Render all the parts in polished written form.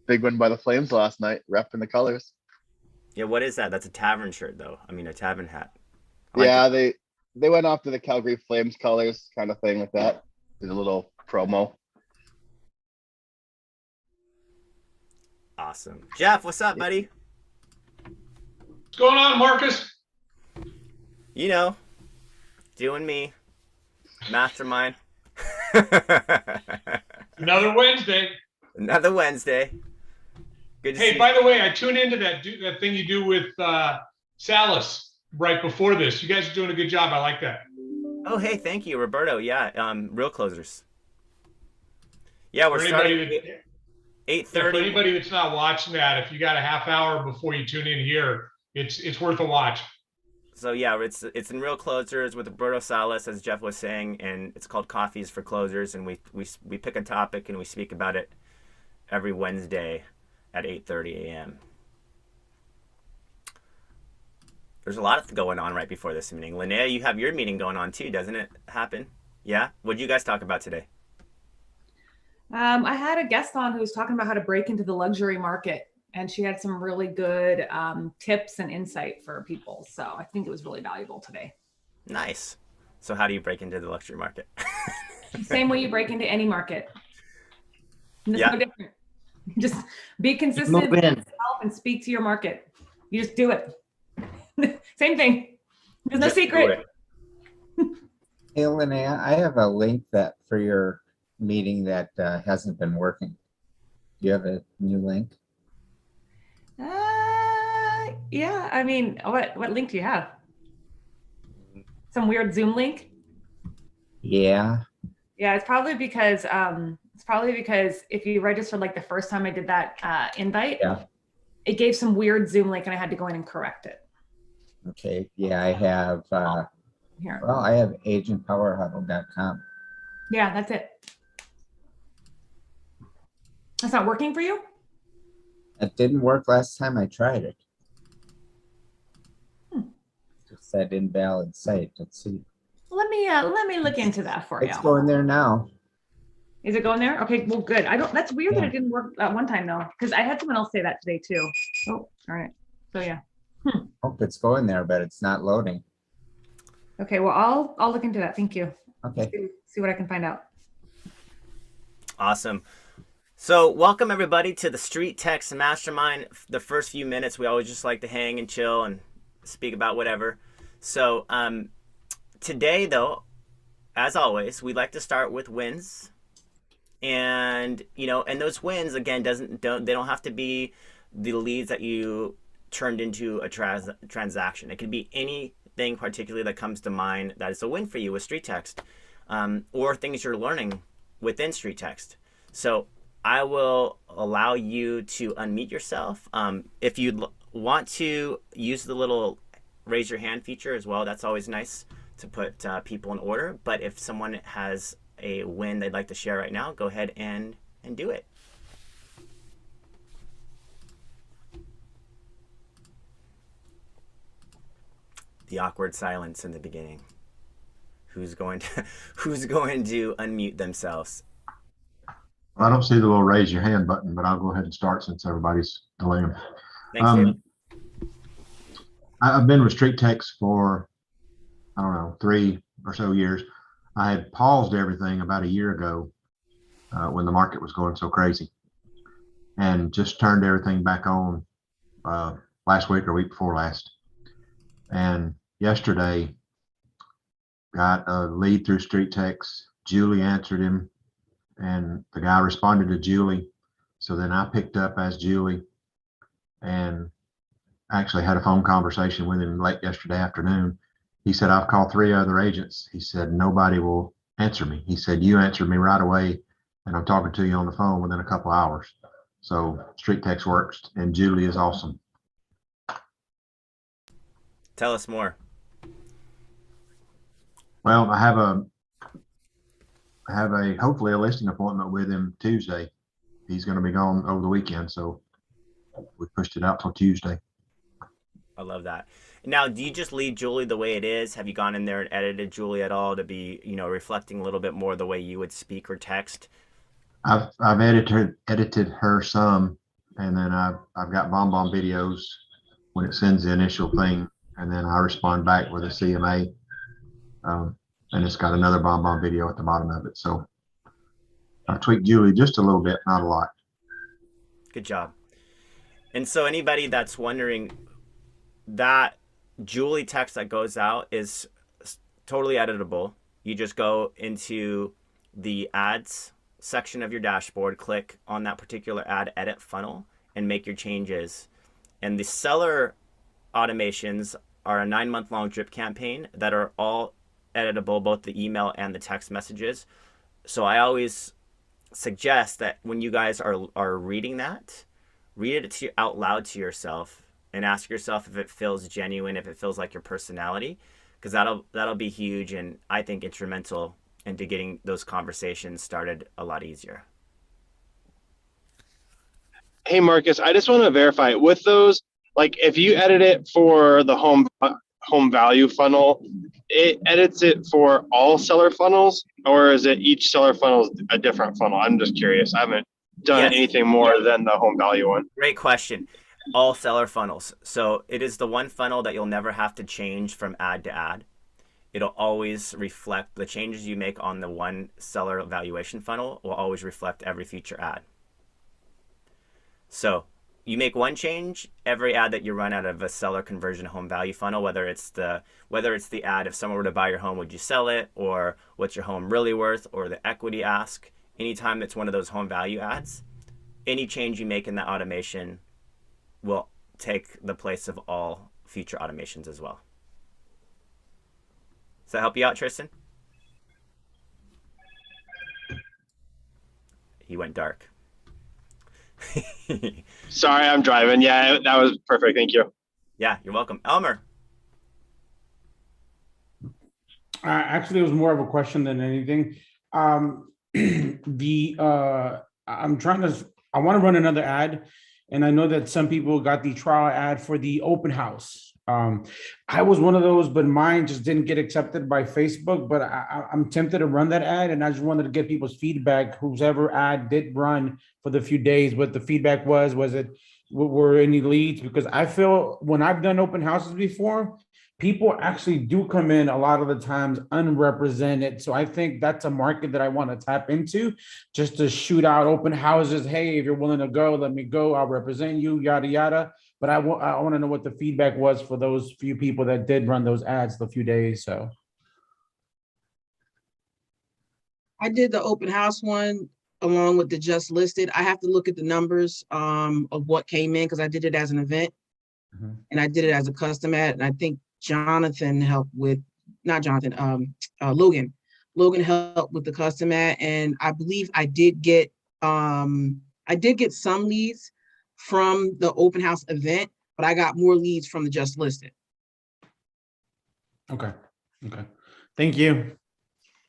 big win by the Flames last night, repping the colors. Yeah, what is that? That's a tavern shirt, though. I mean, a tavern hat. I like the Yeah, they went off to the Calgary Flames colors kind of thing with that. Did a little promo. awesome. Jeff, what's up, buddy? What's going on, Marcus? You know, doing me, mastermind. Another Wednesday. Another Wednesday. Good to Hey, see by the way, I tuned into that thing you do with Salas right before this. You guys are doing a good job. I like that. you. Oh, hey, thank you, Roberto. Yeah, real closers. Yeah, we're For anybody starting that, eight yeah, for thirty. anybody that's not watching that, if you got a half hour before you tune in here, it's worth a watch. So yeah, it's in real closers with Roberto Salas, as Jeff was saying, and it's called Coffees for Closers, and we pick a topic and we speak about it every Wednesday at 8:30 a.m. There's a lot going on right before this meeting. Linnea, you have your meeting going on too, doesn't it happen? Yeah? What did you guys talk about today? I had a guest on who was talking about how to break into the luxury market, and she had some really good tips and insight for people. So I think it was really valuable today. Nice. So how do you break into the luxury market? Same way you break into any market. There's Yeah. no different. Just be consistent Move with in. yourself and speak to your market. You just do it. Same thing. There's no Just do secret. it. Hey, Linnea, I have a link that for your meeting that hasn't been working. Do you have a new link? Yeah. I mean, what link do you have? Some weird Zoom link? Yeah. Yeah, it's probably because if you registered like the first time I did that invite, Yeah. it gave some weird Zoom link and I had to go in and correct it. Okay. Yeah, I have. Here. Well, I have agentpowerhuddle.com. Yeah, that's it. That's not working for you? It didn't work last time I tried it. Hmm. It said invalid site. Let's see. Let me look into that for you. It's going there now. Is it going there? Okay, well, good. That's weird that Yeah. it didn't work that one time though, because I had someone else say that today too. Oh, all right. So yeah. Hope it's going there, but it's not loading. Okay, well, I'll look into that. Thank you. Okay. See what I can find out. Awesome. So welcome everybody to the Street Text Mastermind. The first few minutes, we always just like to hang and chill and speak about whatever. So today, though, as always, we like to start with wins. And and those wins again they don't have to be the leads that you turned into a transaction. It can be anything particularly that comes to mind that is a win for you with Street Text, or things you're learning within Street Text. So I will allow you to unmute yourself. If you want to use the little raise your hand feature as well, that's always nice to put people in order. But if someone has a win they'd like to share right now, go ahead and do it. The awkward silence in the beginning. Who's going to unmute themselves? I don't see the little raise your hand button, but I'll go ahead and start since everybody's delaying. Thanks, David. I've been with Street Text for, I don't know, 3 or so years. I had paused everything about a year ago when the market was going so crazy, and just turned everything back on last week or week before last. And yesterday got a lead through Street Text. Julie answered him, and the guy responded to Julie. So then I picked up as Julie and actually had a phone conversation with him late yesterday afternoon. He said, I've called 3 other agents. He said, nobody will answer me. He said, you answered me right away, and I'm talking to you on the phone within a couple hours. So Street Text works, and Julie is awesome. Tell us more. Well, I have a hopefully a listing appointment with him Tuesday. He's going to be gone over the weekend, so we pushed it out till Tuesday. I love that. Now, do you just leave Julie the way it is? Have you gone in there and edited Julie at all to be, reflecting a little bit more the way you would speak or text? I've edited her some, And then I've got BombBomb videos when it sends the initial thing, and then I respond back with a CMA. And it's got another BombBomb video at the bottom of it. So I've tweaked Julie just a little bit, not a lot. Good job. And so anybody that's wondering, that Julie text that goes out is totally editable. You just go into the ads section of your dashboard, click on that particular ad edit funnel, and make your changes. And the seller automations are a 9-month-long drip campaign that are all editable, both the email and the text messages. So I always suggest that when you guys are reading that, read it out loud to yourself and ask yourself if it feels genuine, if it feels like your personality, because that'll be huge, and I think instrumental into getting those conversations started a lot easier. Hey, Marcus, I just want to verify with those, like if you edit it for the home value funnel, it edits it for all seller funnels, or is it each seller funnel is a different funnel? I'm just curious. I haven't done Yes. anything more than the home value one. Great question. All seller funnels. So it is the one funnel that you'll never have to change from ad to ad. It'll always reflect the changes you make on the one seller evaluation funnel will always reflect every future ad. So you make one change, every ad that you run out of a seller conversion home value funnel, whether it's the ad, if someone were to buy your home, would you sell it? Or what's your home really worth? Or the equity ask. Anytime it's one of those home value ads, any change you make in that automation will take the place of all future automations as well. Does that help you out, Tristan? He went dark. Sorry, I'm driving. Yeah, that was perfect. Thank you. Yeah, you're welcome. Elmer. Actually, it was more of a question than anything. I want to run another ad, and I know that some people got the trial ad for the open house. I was one of those, but mine just didn't get accepted by Facebook, but I'm tempted to run that ad, and I just wanted to get people's feedback, whoever ad did run for the few days, what the feedback was were any leads? Because I feel when I've done open houses before, people actually do come in a lot of the times unrepresented. So I think that's a market that I want to tap into, just to shoot out open houses. Hey, if you're willing to go, let me go. I'll represent you, yada, yada. But I want to know what the feedback was for those few people that did run those ads the few days. So I did the open house one along with the just listed. I have to look at the numbers of what came in because I did it as an event and I did it as a custom ad. And I think Jonathan helped with, not Jonathan, Logan. Logan helped with the custom ad, and I believe I did get some leads from the open house event, but I got more leads from the just listed. okay. Thank you.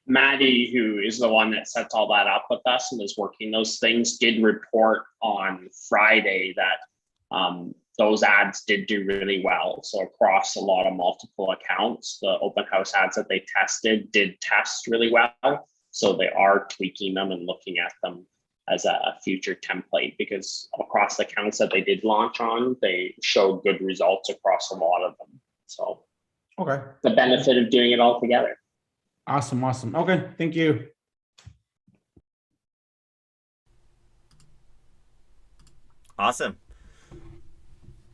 Maddie, who is the one that sets all that up with us and is working those things, did report on Friday that those ads did do really well. So across a lot of multiple accounts, the open house ads that they tested did test really well. So they are tweaking them and looking at them as a future template, because across the accounts that they did launch on, they showed good results across a lot of them. So Okay. the benefit of doing it all together. Awesome. Okay. Thank you. Awesome.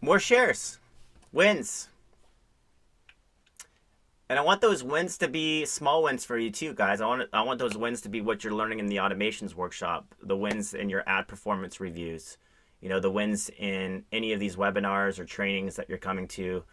More shares, wins. And I want those wins to be small wins for you too, guys. I want those wins to be what you're learning in the automations workshop, the wins in your ad performance reviews, the wins in any of these webinars or trainings that you're coming to.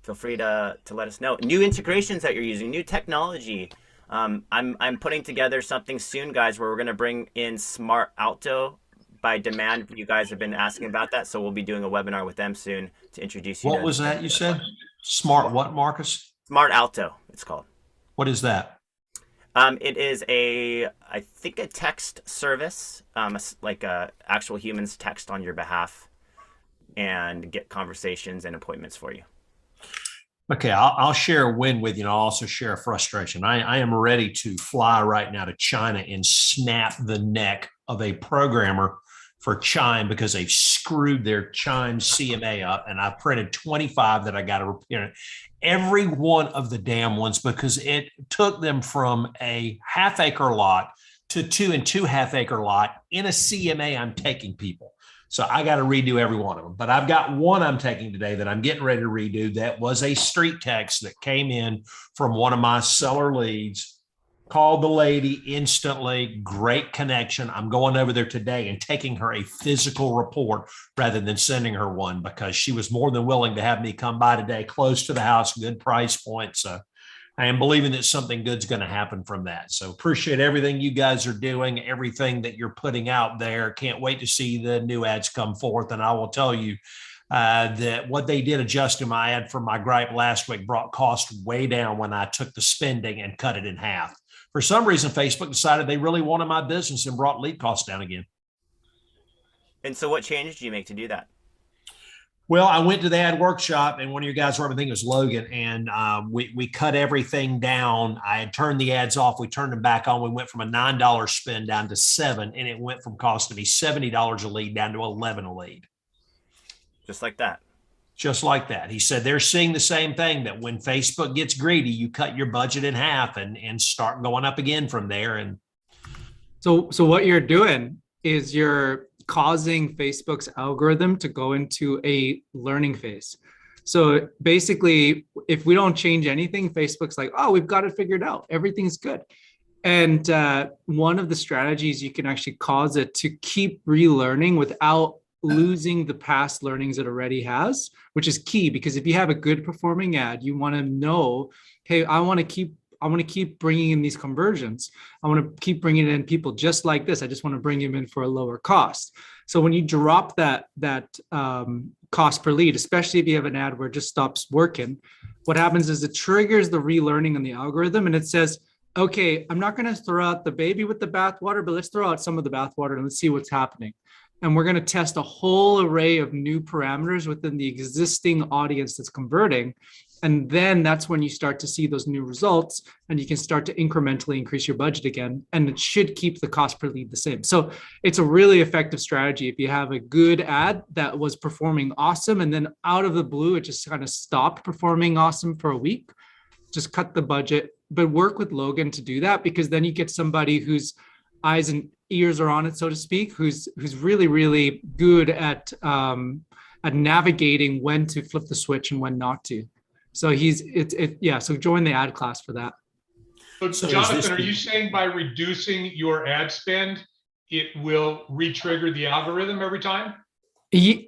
Feel free to let us know. New integrations that you're using, new technology. I'm putting together something soon, guys, where we're going to bring in Smart Alto by demand. You guys have been asking about that, so we'll be doing a webinar with them soon to introduce you. What was that you said? Smart what, Marcus? Smart Alto, it's called. What is that? It is I think a text service, like actual humans text on your behalf and get conversations and appointments for you. Okay, I'll share a win with you, and I'll also share a frustration. I am ready to fly right now to China and snap the neck of a programmer for Chime because they've screwed their Chime CMA up. And I printed 25 that I got to repair. Every one of the damn ones, because it took them from a half-acre lot to 2 and 2.5 acre lot in a CMA. I'm taking people. So I got to redo every one of them. But I've got one I'm taking today that I'm getting ready to redo. That was a street text that came in from one of my seller leads. Called the lady instantly, great connection. I'm going over there today and taking her a physical report rather than sending her one because she was more than willing to have me come by today, close to the house, good price point. So I am believing that something good's going to happen from that. So appreciate everything you guys are doing, everything that you're putting out there. Can't wait to see the new ads come forth. And I will tell you that what they did adjusting my ad for my gripe last week brought cost way down when I took the spending and cut it in half. For some reason, Facebook decided they really wanted my business and brought lead costs down again. And so what changes did you make to do that? Well, I went to the ad workshop and one of your guys, I think it was Logan, and we cut everything down. I had turned the ads off. We turned them back on. We went from a $9 spend down to $7, and it went from costing me $70 a lead down to $11 a lead. Just like that. Just like that. He said they're seeing the same thing, that when Facebook gets greedy, you cut your budget in half and start going up again from there. And so what you're doing is you're causing Facebook's algorithm to go into a learning phase. So basically, if we don't change anything, Facebook's like, oh, we've got it figured out. Everything's good. And one of the strategies you can actually cause it to keep relearning without losing the past learnings it already has, which is key, because if you have a good performing ad, you want to know, hey, I want to keep bringing in these conversions. I want to keep bringing in people just like this. I just want to bring them in for a lower cost. So when you drop that cost per lead, especially if you have an ad where it just stops working, what happens is it triggers the relearning on the algorithm, and it says, okay, I'm not going to throw out the baby with the bathwater, but let's throw out some of the bathwater and let's see what's happening. And we're going to test a whole array of new parameters within the existing audience that's converting. And then that's when you start to see those new results, and you can start to incrementally increase your budget again. And it should keep the cost per lead the same. So it's a really effective strategy. If you have a good ad that was performing awesome, and then out of the blue, it just kind of stopped performing awesome for a week, just cut the budget, but work with Logan to do that, because then you get somebody whose eyes and ears are on it, so to speak, who's really, really good at navigating when to flip the switch and when not to. So so join the ad class for that. So Jonathan, are you saying by reducing your ad spend, it will re-trigger the algorithm every time? You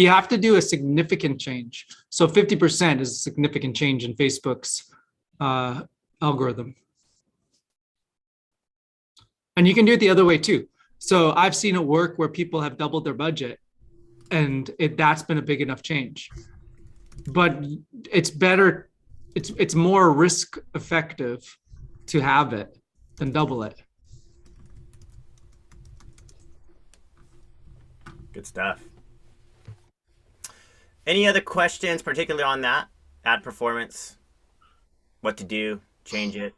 have to do a significant change. So 50% is a significant change in Facebook's algorithm. And you can do it the other way too. So I've seen it work where people have doubled their budget, and that's been a big enough change. But it's better, it's more risk effective to have it than double it. Good stuff. Any other questions, particularly on that ad performance? What to do, change it?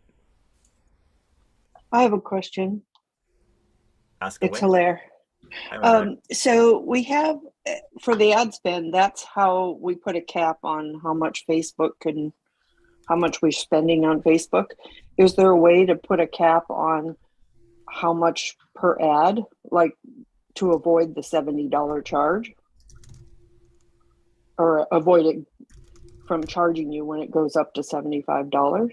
I have a question. Ask away. It's hilarious. So we have, for the ad spend, that's how we put a cap on how much how much we're spending on Facebook. Is there a way to put a cap on how much per ad, like to avoid the $70 charge? Or avoid it from charging you when it goes up to $75?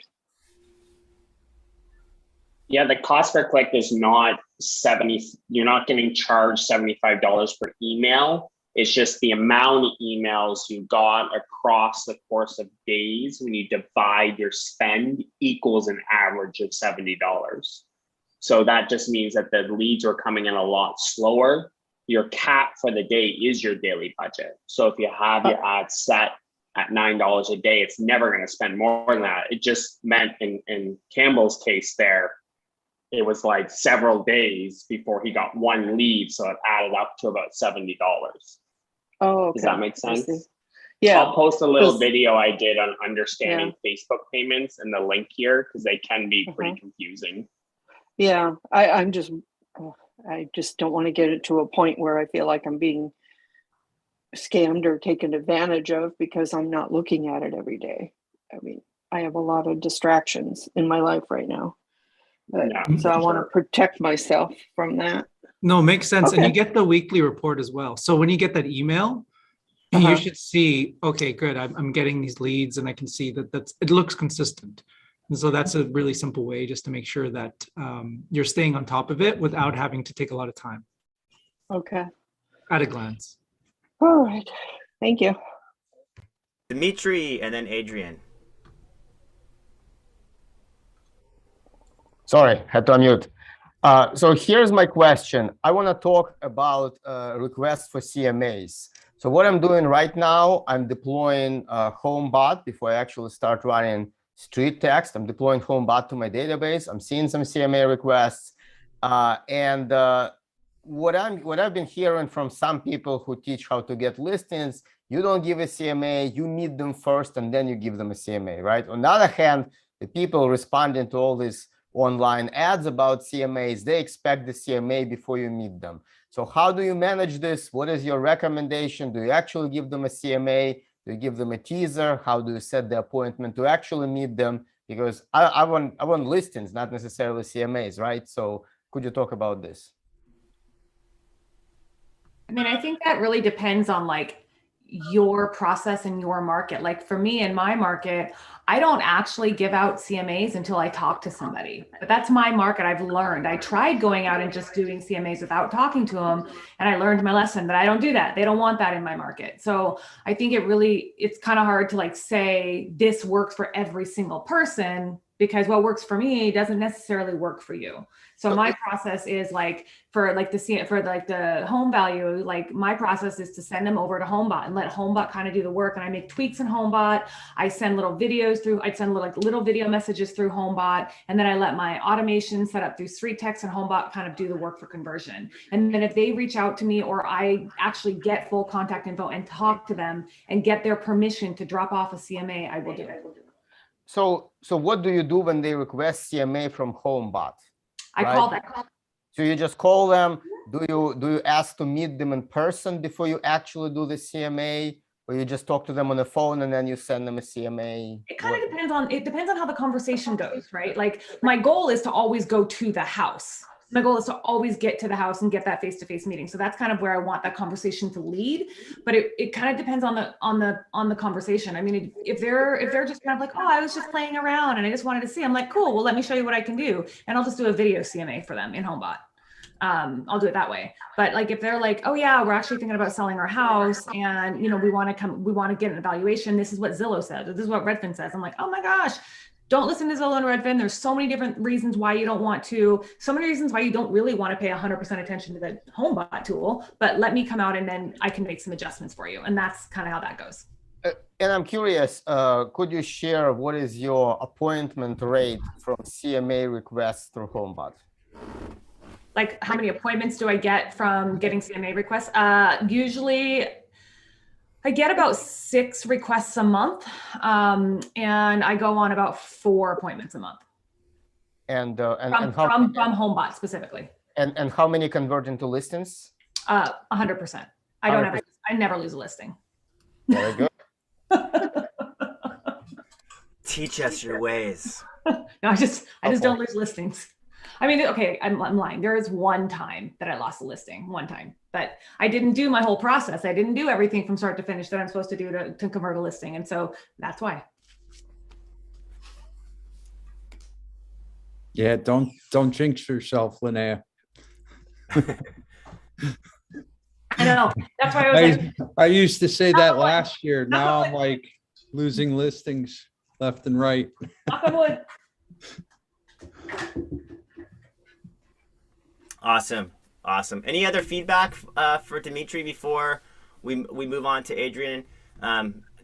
Yeah, the cost per click is not 70. You're not getting charged $75 per email. It's just the amount of emails you got across the course of days. When you divide your spend, equals an average of $70. So that just means that the leads are coming in a lot slower. Your cap for the day is your daily budget. So if you have your ad set at $9 a day, it's never going to spend more than that. It just meant in Campbell's case there, it was like several days before he got one lead. So it added up to about $70. Oh, okay. Does that make sense? Yeah. I'll post a little video I did on understanding Facebook payments and the link here, because they can be pretty confusing. Yeah, I'm just, I just don't want to get it to a point where I feel like I'm being scammed or taken advantage of because I'm not looking at it every day. I mean, I have a lot of distractions in my life right now. But, Yeah, so I want to sure. protect myself from that. No, makes sense. And you Okay. get the weekly report as well. So when you get that email, you Uh-huh. should see, okay, good. I'm getting these leads and I can see that it looks consistent. And so that's a really simple way just to make sure that you're staying on top of it without having to take a lot of time Okay. at a glance. All right. Thank you. Dimitri and then Adrian. Sorry, had to unmute. So here's my question. I want to talk about requests for CMAs. So what I'm doing right now, I'm deploying HomeBot before I actually start running street text. I'm deploying HomeBot to my database. I'm seeing some CMA requests. What I've been hearing from some people who teach how to get listings, you don't give a CMA, you meet them first, and then you give them a CMA, right? On the other hand, the people responding to all these online ads about CMAs, they expect the CMA before you meet them. So how do you manage this? What is your recommendation? Do you actually give them a CMA? Do you give them a teaser? How do you set the appointment to actually meet them? Because I want listings, not necessarily CMAs, right? So could you talk about this? I mean, I think that really depends on like your process and your market. Like for me in my market, I don't actually give out CMAs until I talk to somebody. But that's my market. I've learned. I tried going out and just doing CMAs without talking to them, and I learned my lesson that I don't do that. They don't want that in my market. So I think it's kind of hard to like say this works for every single person, because what works for me doesn't necessarily work for you. So my process is like for the home value, like my process is to send them over to HomeBot and let HomeBot kind of do the work. And I make tweaks in HomeBot. I send little videos through, I'd send little video messages through HomeBot. And then I let my automation set up through Street Text and HomeBot kind of do the work for conversion. And then if they reach out to me or I actually get full contact info and talk to them and get their permission to drop off a CMA, I will do it. So what do you do when they request CMA from HomeBot? I call them. So you just call them. Do you ask to meet them in person before you actually do the CMA, or you just talk to them on the phone and then you send them a CMA? It kind of depends on how the conversation goes, right? Like my goal is to always go to the house. My goal is to always get to the house and get that face-to-face meeting. So that's kind of where I want that conversation to lead. But it kind of depends on the conversation. I mean, if they're just kind of like, oh, I was just playing around and I just wanted to see, I'm like, cool, well, let me show you what I can do. And I'll just do a video CMA for them in HomeBot. I'll do it that way. But like, if they're like, oh yeah, we're actually thinking about selling our house and, you know, we want to get an evaluation. This is what Zillow says. This is what Redfin says. I'm like, oh my gosh, don't listen to Zillow and Redfin. There's so many different reasons why you don't want to, so many reasons why you don't really want to pay 100% attention to the HomeBot tool, but let me come out and then I can make some adjustments for you. And that's kind of how that goes. And I'm curious, could you share what is your appointment rate from CMA requests through HomeBot? Like how many appointments do I get from getting CMA requests? Usually I get about 6 requests a month, and I go on about 4 appointments a month. And from HomeBot specifically. And how many convert into listings? 100%. I never lose a listing. Very good. Teach us your ways. No, I just don't lose listings. I mean, okay, I'm lying. There is one time that I lost a listing, one time, but I didn't do my whole process. I didn't do everything from start to finish that I'm supposed to do to convert a listing. And so that's why. Yeah, don't jinx yourself, Linnea. I know. That's why I used to say that last year. Now I'm like losing listings left and right. Knock on wood. Awesome. Any other feedback for Dimitri before we move on to Adrian,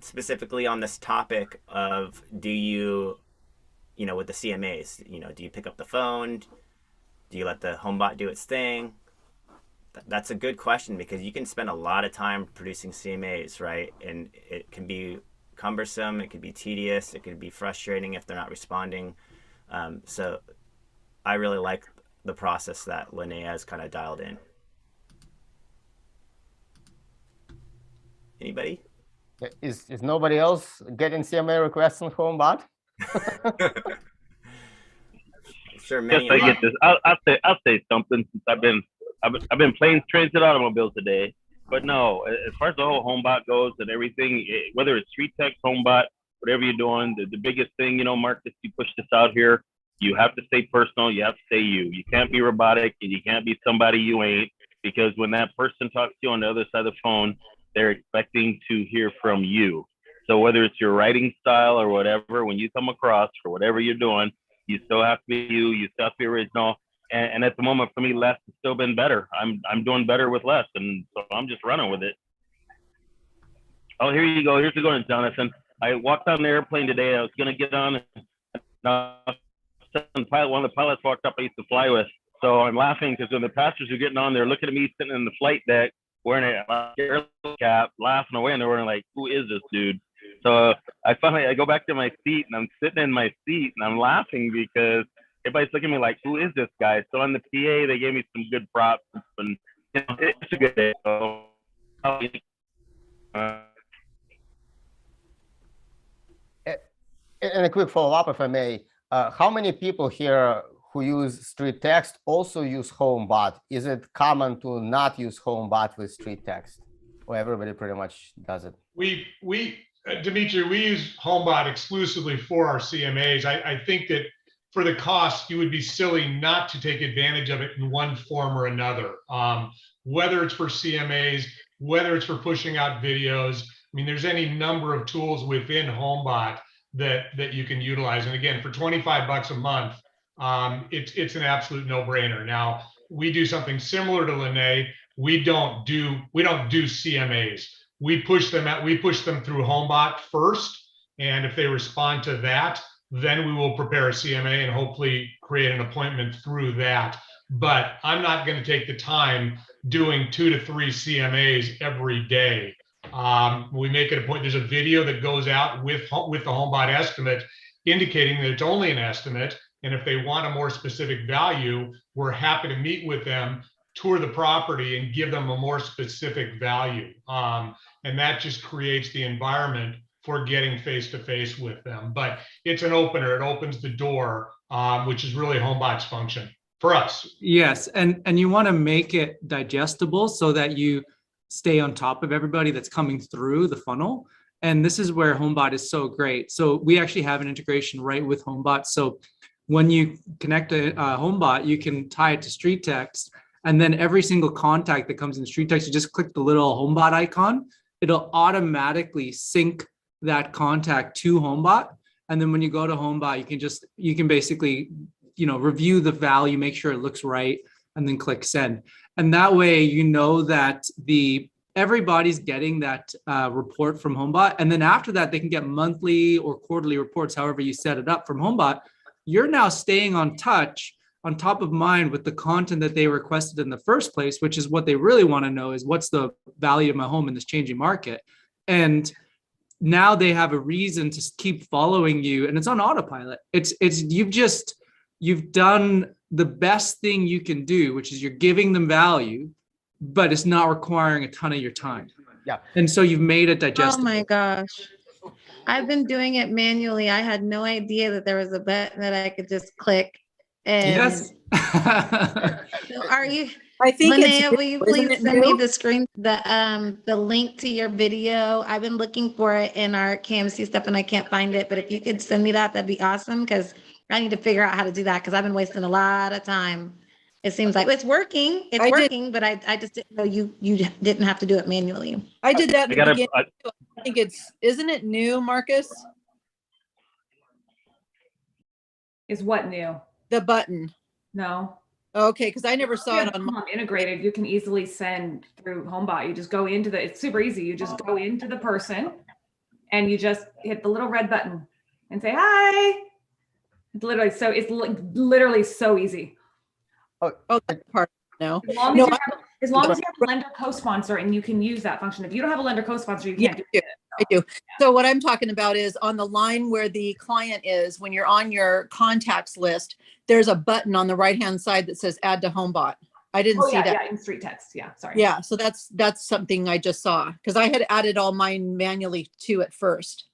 specifically on this topic of do you with the CMAs, do you pick up the phone? Do you let the HomeBot do its thing? That's a good question because you can spend a lot of time producing CMAs, right? And it can be cumbersome, it could be tedious, it could be frustrating if they're not responding. So I really like the process that Linnea has kind of dialed in. Anybody? Is nobody else getting CMA requests on HomeBot? Sure, yes, I get this. I'll say something since I've been planes, trains, and automobiles today. But no, as far as the whole HomeBot goes and everything, whether it's street text, HomeBot, whatever you're doing, the biggest thing, you know, Marcus, you push this out here. You have to stay personal. You have to stay you. You can't be robotic, and you can't be somebody you ain't, because when that person talks to you on the other side of the phone, they're expecting to hear from you. So whether it's your writing style or whatever, when you come across for whatever you're doing, you still have to be you. You still have to be original. And at the moment, for me, less has still been better. I'm doing better with less, and so I'm just running with it. Oh, here you go. Here's the going, Jonathan. I walked on the airplane today. I was going to get on, and one of the pilots walked up I used to fly with. So I'm laughing because when the passengers are getting on, they're looking at me sitting in the flight deck wearing a air cap, laughing away, and they're wondering, like, who is this dude? So I go back to my seat, and I'm sitting in my seat, and I'm laughing because everybody's looking at me like, who is this guy? So on the PA, they gave me some good props, and you know, it's a good day. So, and a quick follow-up, if I may. How many people here who use street text also use HomeBot? Is it common to not use HomeBot with street text, or everybody pretty much does it? Dimitri, we use HomeBot exclusively for our CMAs. I think that for the cost, you would be silly not to take advantage of it in one form or another. Whether it's for CMAs, whether it's for pushing out videos. I mean, there's any number of tools within HomeBot that you can utilize. And again, for $25 a month, it's an absolute no-brainer. Now, we do something similar to Linnea. We don't do CMAs. We push them through HomeBot first, and if they respond to that, then we will prepare a CMA and hopefully create an appointment through that. But I'm not going to take the time doing 2 to 3 CMAs every day. We make it a point. There's a video that goes out with the HomeBot estimate indicating that it's only an estimate. And if they want a more specific value, we're happy to meet with them, tour the property, and give them a more specific value. And that just creates the environment for getting face-to-face with them. But it's an opener. It opens the door, which is really HomeBot's function for us. Yes, and you want to make it digestible so that you stay on top of everybody that's coming through the funnel. And this is where HomeBot is so great. So we actually have an integration right with HomeBot. So when you connect a HomeBot, you can tie it to street text, and then every single contact that comes in street text, you just click the little HomeBot icon. It'll automatically sync that contact to HomeBot. And then when you go to HomeBot, you can basically, review the value, make sure it looks right, and then click send. And that way, you know that everybody's getting that report from HomeBot. And then after that, they can get monthly or quarterly reports, however you set it up from HomeBot. You're now staying on top of mind with the content that they requested in the first place, which is what they really want to know is what's the value of my home in this changing market. And now they have a reason to keep following you, and it's on autopilot. You've done the best thing you can do, which is you're giving them value, but it's not requiring a ton of your time. Yeah. And so you've made it digestible. Oh my gosh. I've been doing it manually. I had no idea that there was a button that I could just click. And yes. So are you, I think Linnea, will you please send me the link to your video? I've been looking for it in our KMC stuff and I can't find it, but if you could send me that'd be awesome, because I need to figure out how to do that, because I've been wasting a lot of time. It seems like it's working, but I just didn't know you didn't have to do it manually. I did that in the beginning. I think isn't it new, Marcus? Is what new? The button. No. Okay, because I never saw it on integrated. You can easily send through HomeBot. You just go into it's super easy. You just go into the person and you just hit the little red button and say, hi. It's literally so easy. Oh, that part no. As long as you have a lender co-sponsor and you can use that function. If you don't have a lender co-sponsor, you can't do it. I do. So what I'm talking about is on the line where the client is, when you're on your contacts list, there's a button on the right-hand side that says add to HomeBot. I didn't see that. Yeah, in street text. Yeah, sorry. Yeah, so that's something I just saw because I had added all mine manually too at first.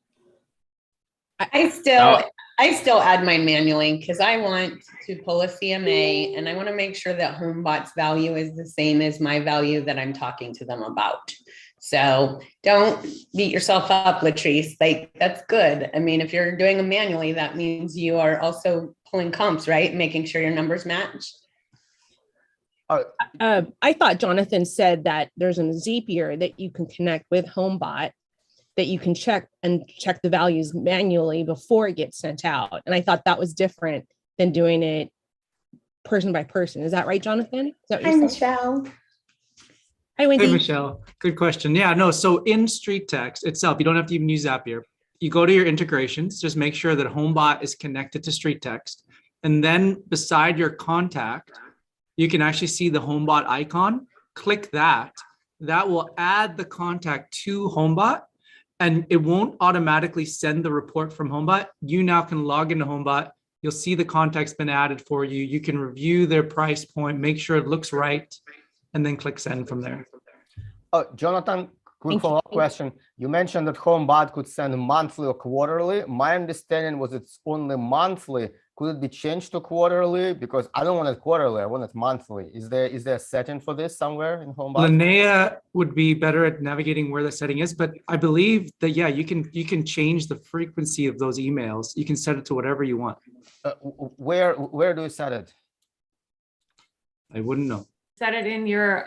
I still add mine manually because I want to pull a CMA and I want to make sure that HomeBot's value is the same as my value that I'm talking to them about. So don't beat yourself up, Latrice. Like, that's good. I mean, if you're doing them manually, that means you are also pulling comps, right? Making sure your numbers match. I thought Jonathan said that there's a Zapier that you can connect with HomeBot that you can check the values manually before it gets sent out. And I thought that was different than doing it person by person. Is that right, Jonathan? Is that what Hi, you said? Michelle. Hi, Wendy. Hey, Michelle. Good question. Yeah, no. So in Street Text itself, you don't have to even use Zapier. You go to your integrations, just make sure that HomeBot is connected to Street Text. And then beside your contact, you can actually see the HomeBot icon. Click that. That will add the contact to HomeBot, and it won't automatically send the report from HomeBot. You now can log into HomeBot. You'll see the contact's been added for you. You can review their price point, make sure it looks right, and then click send from there. Oh, Jonathan, quick follow-up question. You mentioned that HomeBot could send monthly or quarterly. My understanding was it's only monthly. Could it be changed to quarterly? Because I don't want it quarterly, I want it monthly. Is there a setting for this somewhere in HomeBot? Linnea would be better at navigating where the setting is, but I believe that, yeah, you can change the frequency of those emails. You can set it to whatever you want. Where do you set it? I wouldn't know. Set it in your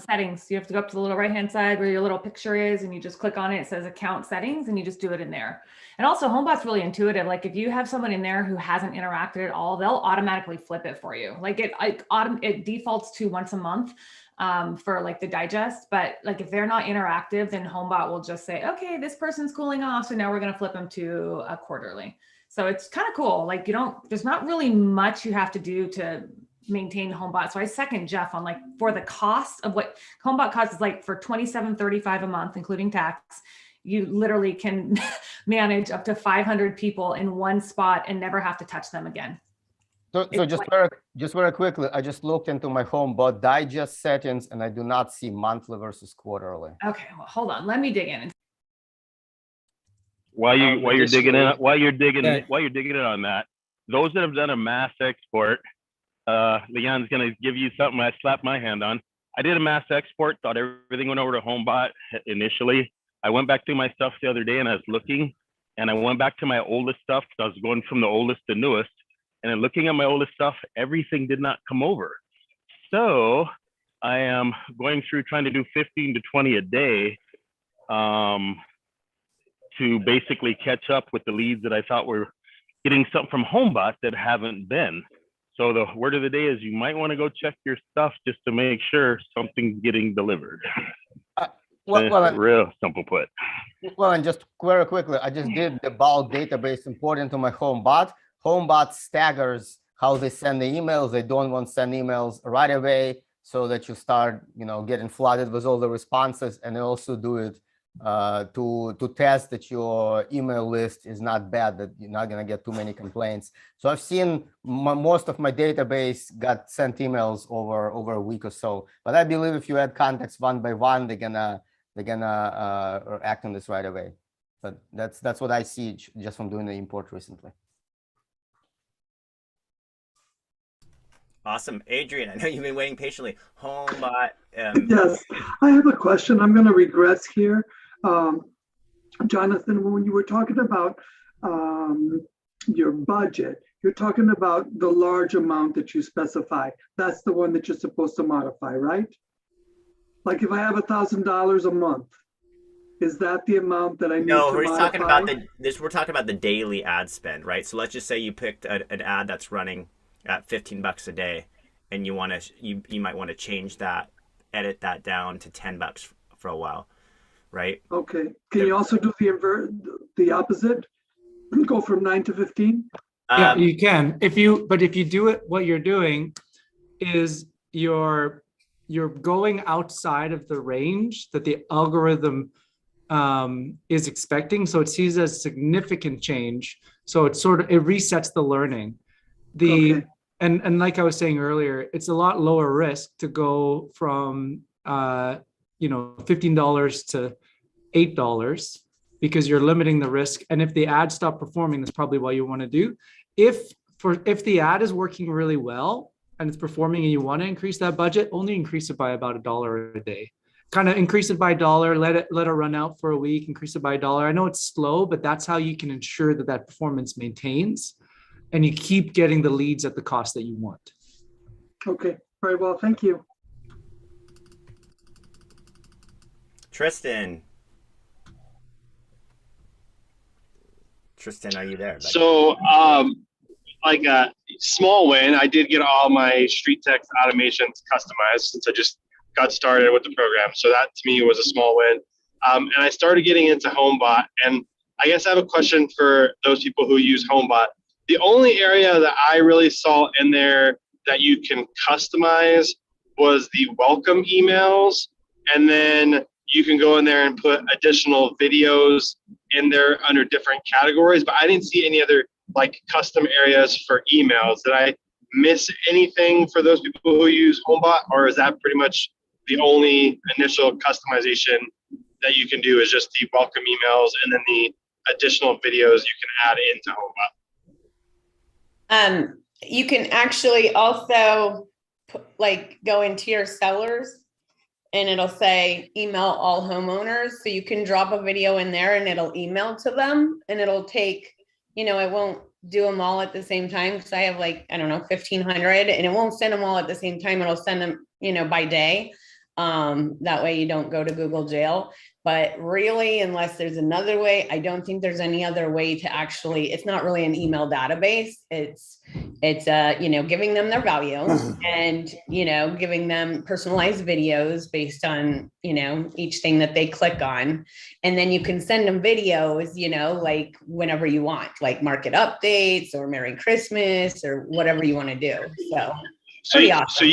settings. You have to go up to the little right-hand side where your little picture is, and you just click on it. It says account settings, and you just do it in there. And also HomeBot's really intuitive. Like if you have someone in there who hasn't interacted at all, they'll automatically flip it for you. Like it defaults to once a month for like the digest, but like if they're not interactive, then HomeBot will just say, okay, this person's cooling off, so now we're going to flip them to a quarterly. So it's kind of cool. Like there's not really much you have to do to maintain HomeBot. So I second Jeff on like for the cost of what HomeBot costs is like for $27.35 a month, including tax. You literally can manage up to 500 people in one spot and never have to touch them again. So just very quickly, I just looked into my HomeBot digest settings and I do not see monthly versus quarterly. Okay, well, hold on. Let me dig in. While you're digging in on that, those that have done a mass export, Leon's gonna give you something I slapped my hand on. I did a mass export, thought everything went over to HomeBot initially. I went back to my stuff the other day and I was looking, and I went back to my oldest stuff because I was going from the oldest to newest. And then looking at my oldest stuff, everything did not come over. So I am going through trying to do 15 to 20 a day to basically catch up with the leads that I thought were getting something from HomeBot that haven't been. So the word of the day is you might want to go check your stuff just to make sure something's getting delivered. Real simple put. Well, and just very quickly, I just did the bulk database important to my HomeBot. HomeBot staggers how they send the emails. They don't want to send emails right away so that you start, getting flooded with all the responses. And they also do it to test that your email list is not bad, that you're not going to get too many complaints. So I've seen most of my database got sent emails over a week or so. But I believe if you add contacts one by one, they're gonna act on this right away. But that's what I see just from doing the import recently. Awesome. Adrian, I know you've been waiting patiently. HomeBot. Yes, I have a question. I'm going to regress here. Jonathan, when you were talking about your budget, you're talking about the large amount that you specify. That's the one that you're supposed to modify, right? Like if I have $1,000 a month, is that the amount that I need to modify? We're talking about the daily ad spend, right? So let's just say you picked an ad that's running at $15 a day, and you might want to change that, edit that down to $10 for a while, right? Okay. Can you also do the opposite? Go from 9 to 15? Yeah, you can. If you do it, what you're doing is you're going outside of the range that the algorithm is expecting. So it sees a significant change. So it resets the learning. Okay. And like I was saying earlier, it's a lot lower risk to go from $15 to $8 because you're limiting the risk. And if the ad stop performing, that's probably what you want to do. If the ad is working really well and it's performing and you want to increase that budget, only increase it by about $1 a day. Kind of increase it by $1, let it run out for a week, increase it by $1. I know it's slow, but that's how you can ensure that performance maintains and you keep getting the leads at the cost that you want. Okay, very well, thank you. Tristan, are you there, buddy? So, like a small win, I did get all my street text automations customized since I just got started with the program. So that to me was a small win. And I started getting into HomeBot. And I guess I have a question for those people who use HomeBot. The only area that I really saw in there that you can customize was the welcome emails. And then you can go in there and put additional videos in there under different categories, but I didn't see any other like custom areas for emails. Did I miss anything for those people who use HomeBot, or is that pretty much the only initial customization that you can do is just the welcome emails and then the additional videos you can add into HomeBot? You can actually also go into your sellers and it'll say email all homeowners. So you can drop a video in there and it'll email to them and it'll take, it won't do them all at the same time because I have 1,500 and it won't send them all at the same time. It'll send them, by day. That way you don't go to Google jail. But really, unless there's another way, I don't think there's any other way to actually, it's not really an email database. It's giving them their value and, giving them personalized videos based on, each thing that they click on. And then you can send them videos, whenever you want, like market updates or Merry Christmas or whatever you want to do. So pretty awesome.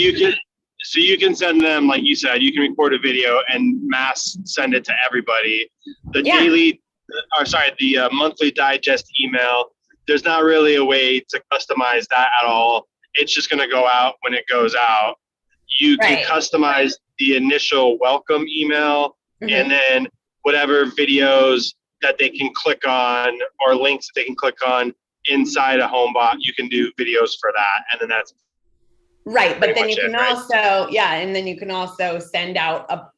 So you can send them, like you said, you can record a video and mass send it to everybody. The monthly digest email, there's not really a way to customize that at all. It's just going to go out when it goes out. You can customize the initial welcome email and then whatever videos that they can click on or links that they can click on inside a HomeBot, you can do videos for that. And then that's right. But then you can also, and then you can also send out a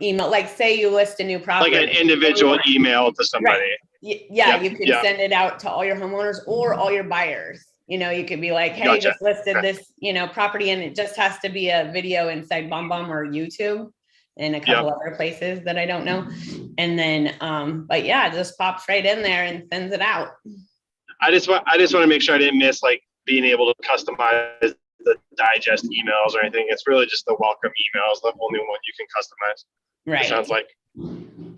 email, like say you list a new property. Like an individual email to somebody. Right. You can send it out to all your homeowners or all your buyers. You could be like, hey, just listed this, property, and it just has to be a video inside BombBomb or YouTube and a couple other places that I don't know. And then, but yeah, it just pops right in there and sends it out. I just want to make sure I didn't miss being able to customize the digest emails or anything. It's really just the welcome emails, the only one you can customize. Right. It sounds like.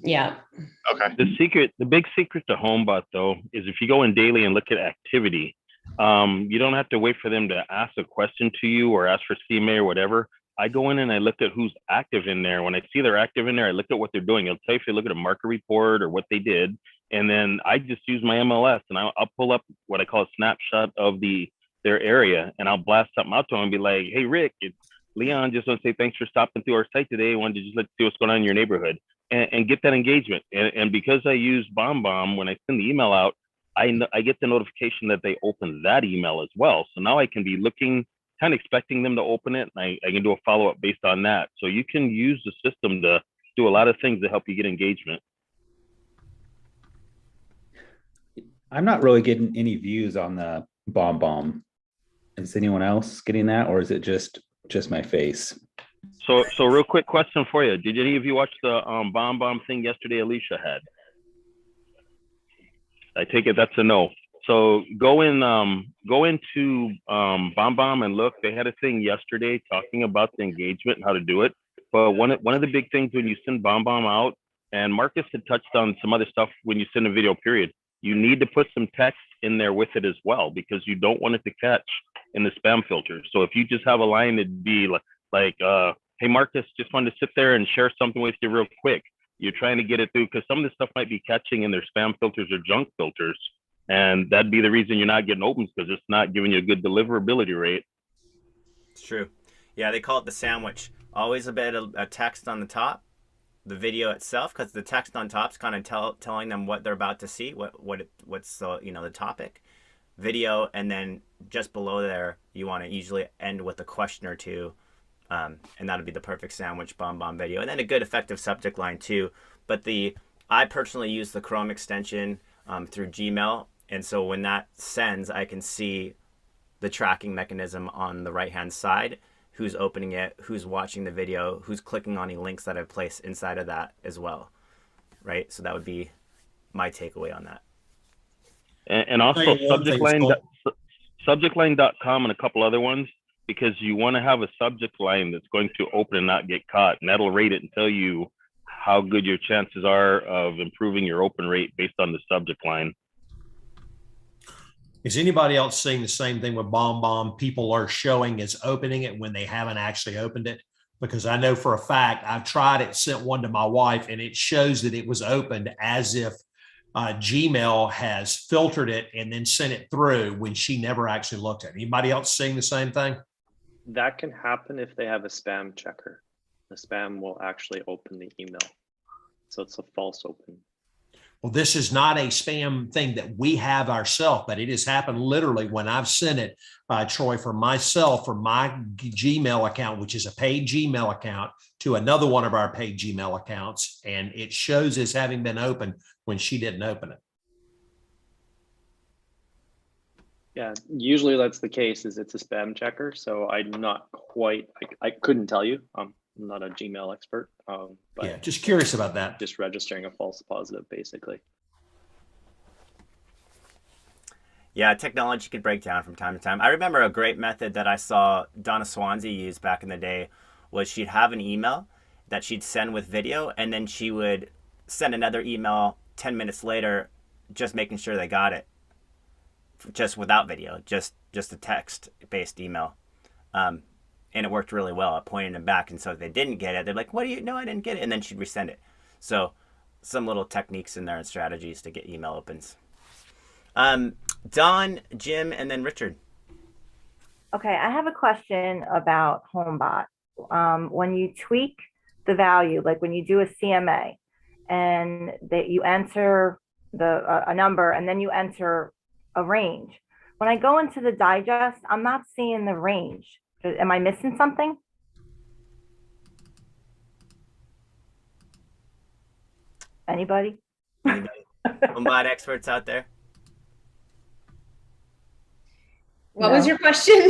Yeah. Okay. The big secret to HomeBot though, is if you go in daily and look at activity, you don't have to wait for them to ask a question to you or ask for CMA or whatever. I go in and I look at who's active in there. When I see they're active in there, I look at what they're doing. It'll tell you if you look at a market report or what they did. And then I just use my MLS and I'll pull up what I call a snapshot of their area, and I'll blast something out to them and be like, hey, Rick, it's Leon. Just want to say thanks for stopping through our site today. I wanted to just let you see what's going on in your neighborhood and get that engagement. And because I use BombBomb, when I send the email out, I get the notification that they opened that email as well. So now I can be looking, kind of expecting them to open it, and I can do a follow-up based on that. So you can use the system to do a lot of things to help you get engagement. I'm not really getting any views on the BombBomb. Is anyone else getting that, or is it just my face? So real quick question for you. Did any of you watch the BombBomb thing yesterday Alicia had? I take it that's a no. So go into BombBomb and look. They had a thing yesterday talking about the engagement and how to do it. But one of the big things when you send BombBomb out, and Marcus had touched on some other stuff when you send a video, period, you need to put some text in there with it as well, because you don't want it to catch in the spam filter. So if you just have a line that'd be like, hey, Marcus, just wanted to sit there and share something with you real quick. you're trying to get it through, because some of this stuff might be catching in their spam filters or junk filters. And that'd be the reason you're not getting opens, because it's not giving you a good deliverability rate. It's true. Yeah, they call it the sandwich. Always a bit of a text on the top, the video itself, because the text on top is kind of telling them what they're about to see, what's the topic, video, and then just below there you want to usually end with a question or two, and that'll be the perfect sandwich bomb video, and then a good effective subject line too. But I personally use the Chrome extension through Gmail, and so when that sends, I can see the tracking mechanism on the right hand side, who's opening it, who's watching the video, who's clicking on any links that I've placed inside of that as well, right? So that would be my takeaway on that. And also subjectline.com and a couple other ones, because you want to have a subject line that's going to open and not get caught, and that'll rate it and tell you how good your chances are of improving your open rate based on the subject line. Is anybody else seeing the same thing with BombBomb? People are showing as opening it when they haven't actually opened it. Because I know for a fact, I've tried it, sent one to my wife, and it shows that it was opened as if Gmail has filtered it and then sent it through when she never actually looked at it. Anybody else seeing the same thing? That can happen if they have a spam checker. The spam will actually open the email. So it's a false open. Well, this is not a spam thing that we have ourselves, but it has happened literally when I've sent it, Troy, for myself, from my Gmail account, which is a paid Gmail account, to another one of our paid Gmail accounts, and it shows as having been opened when she didn't open it. Yeah, usually that's the case, is it's a spam checker. So I'm not quite, I couldn't tell you. I'm not a Gmail expert. But yeah, just curious about that. Just registering a false positive, basically. Yeah, technology could break down from time to time. I remember a great method that I saw Donna Swansea use back in the day was she'd have an email that she'd send with video, and then she would send another email 10 minutes later, just making sure they got it, just without video, just a text-based email. And it worked really well at pointing them back. And so if they didn't get it, they're like, what do you know? I didn't get it. And then she'd resend it. So some little techniques in there and strategies to get email opens. Don, Jim, and then Richard. Okay, I have a question about HomeBot. When you tweak the value, like when you do a CMA and that you enter a number and then you enter a range, when I go into the digest, I'm not seeing the range. Am I missing something? Anybody? HomeBot experts out there? What was your question?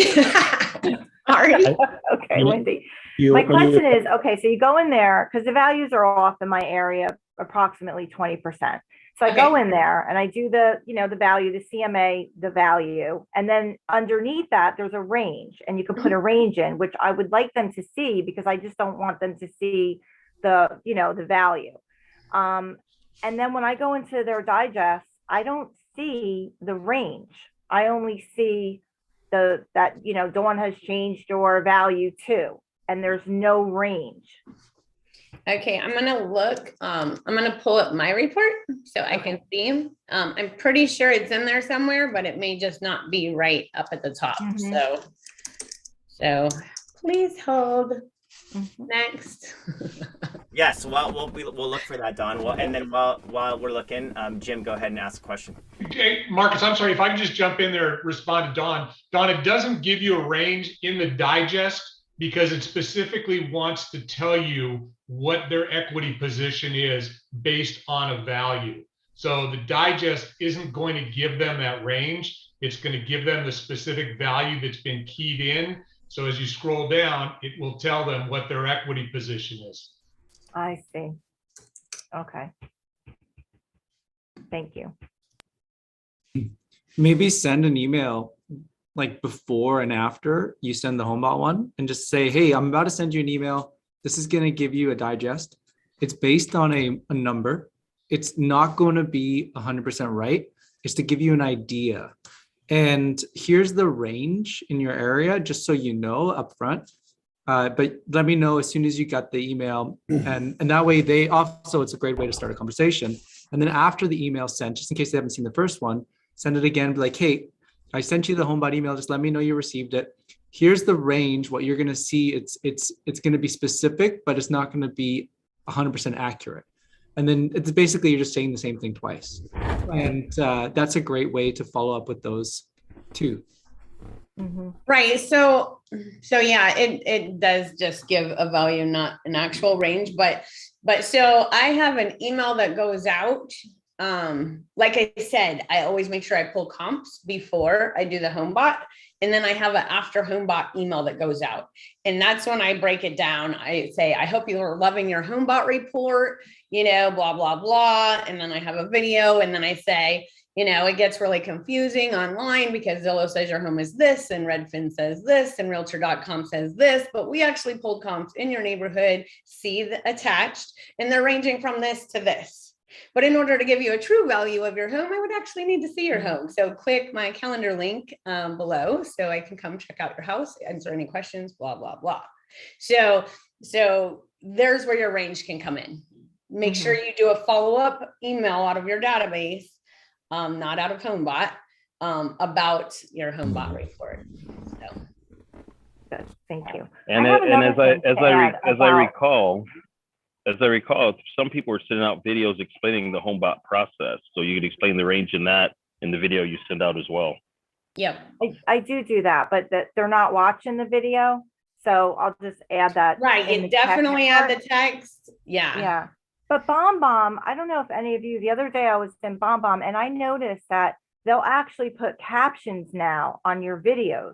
Sorry. Okay, Wendy. My question is, okay, so you go in there because the values are off in my area approximately 20%. So I go in there and I do the value, the CMA, the value, and then underneath that there's a range, and you can put a range in, which I would like them to see because I just don't want them to see the value. And then when I go into their digest, I don't see the range. I only see that Dawn has changed your value too, and there's no range. Okay, I'm gonna look. I'm gonna pull up my report so I can see. I'm pretty sure it's in there somewhere, but it may just not be right up at the top. So please hold. Next. Yes, well, we'll look for that, Don. And then while we're looking, Jim, go ahead and ask a question. Okay, Marcus, I'm sorry if I can just jump in there, respond to Don. Don, it doesn't give you a range in the digest because it specifically wants to tell you what their equity position is based on a value. So the digest isn't going to give them that range. It's going to give them the specific value that's been keyed in. So as you scroll down, it will tell them what their equity position is. I see. Okay. Thank you. Maybe send an email like before and after you send the HomeBot one and just say, hey, I'm about to send you an email. This is going to give you a digest. It's based on a number. It's not going to be 100% right. It's to give you an idea. And here's the range in your area, just so you know up front. But let me know as soon as you got the email, and that way they also, it's a great way to start a conversation. And then after the email sent, just in case they haven't seen the first one, send it again. Be like, hey, I sent you the HomeBot email. Just let me know you received it. Here's the range. What you're going to see, it's going to be specific, but it's not going to be 100% accurate. And then it's basically, you're just saying the same thing twice. And that's a great way to follow up with those too. Right. So yeah, it does just give a value, not an actual range, but so I have an email that goes out. Like I said, I always make sure I pull comps before I do the HomeBot. And then I have an after HomeBot email that goes out. And that's when I break it down. I say, I hope you are loving your HomeBot report, blah, blah, blah. And then I have a video, and then I say, it gets really confusing online because Zillow says your home is this, and Redfin says this, and Realtor.com says this, but we actually pulled comps in your neighborhood, see the attached, and they're ranging from this to this. But in order to give you a true value of your home, I would actually need to see your home. So click my calendar link below so I can come check out your house, answer any questions, blah, blah, blah. So there's where your range can come in. Make sure you do a follow-up email out of your database, not out of HomeBot, about your HomeBot report. So. Good, thank you. And as I recall, some people were sending out videos explaining the HomeBot process. So you could explain the range in the video you send out as well. Yep. I do that, but they're not watching the video. So I'll just add that. Right. You definitely add the text. Yeah. Yeah. But BombBomb, I don't know if any of you, the other day I was in BombBomb and I noticed that they'll actually put captions now on your videos,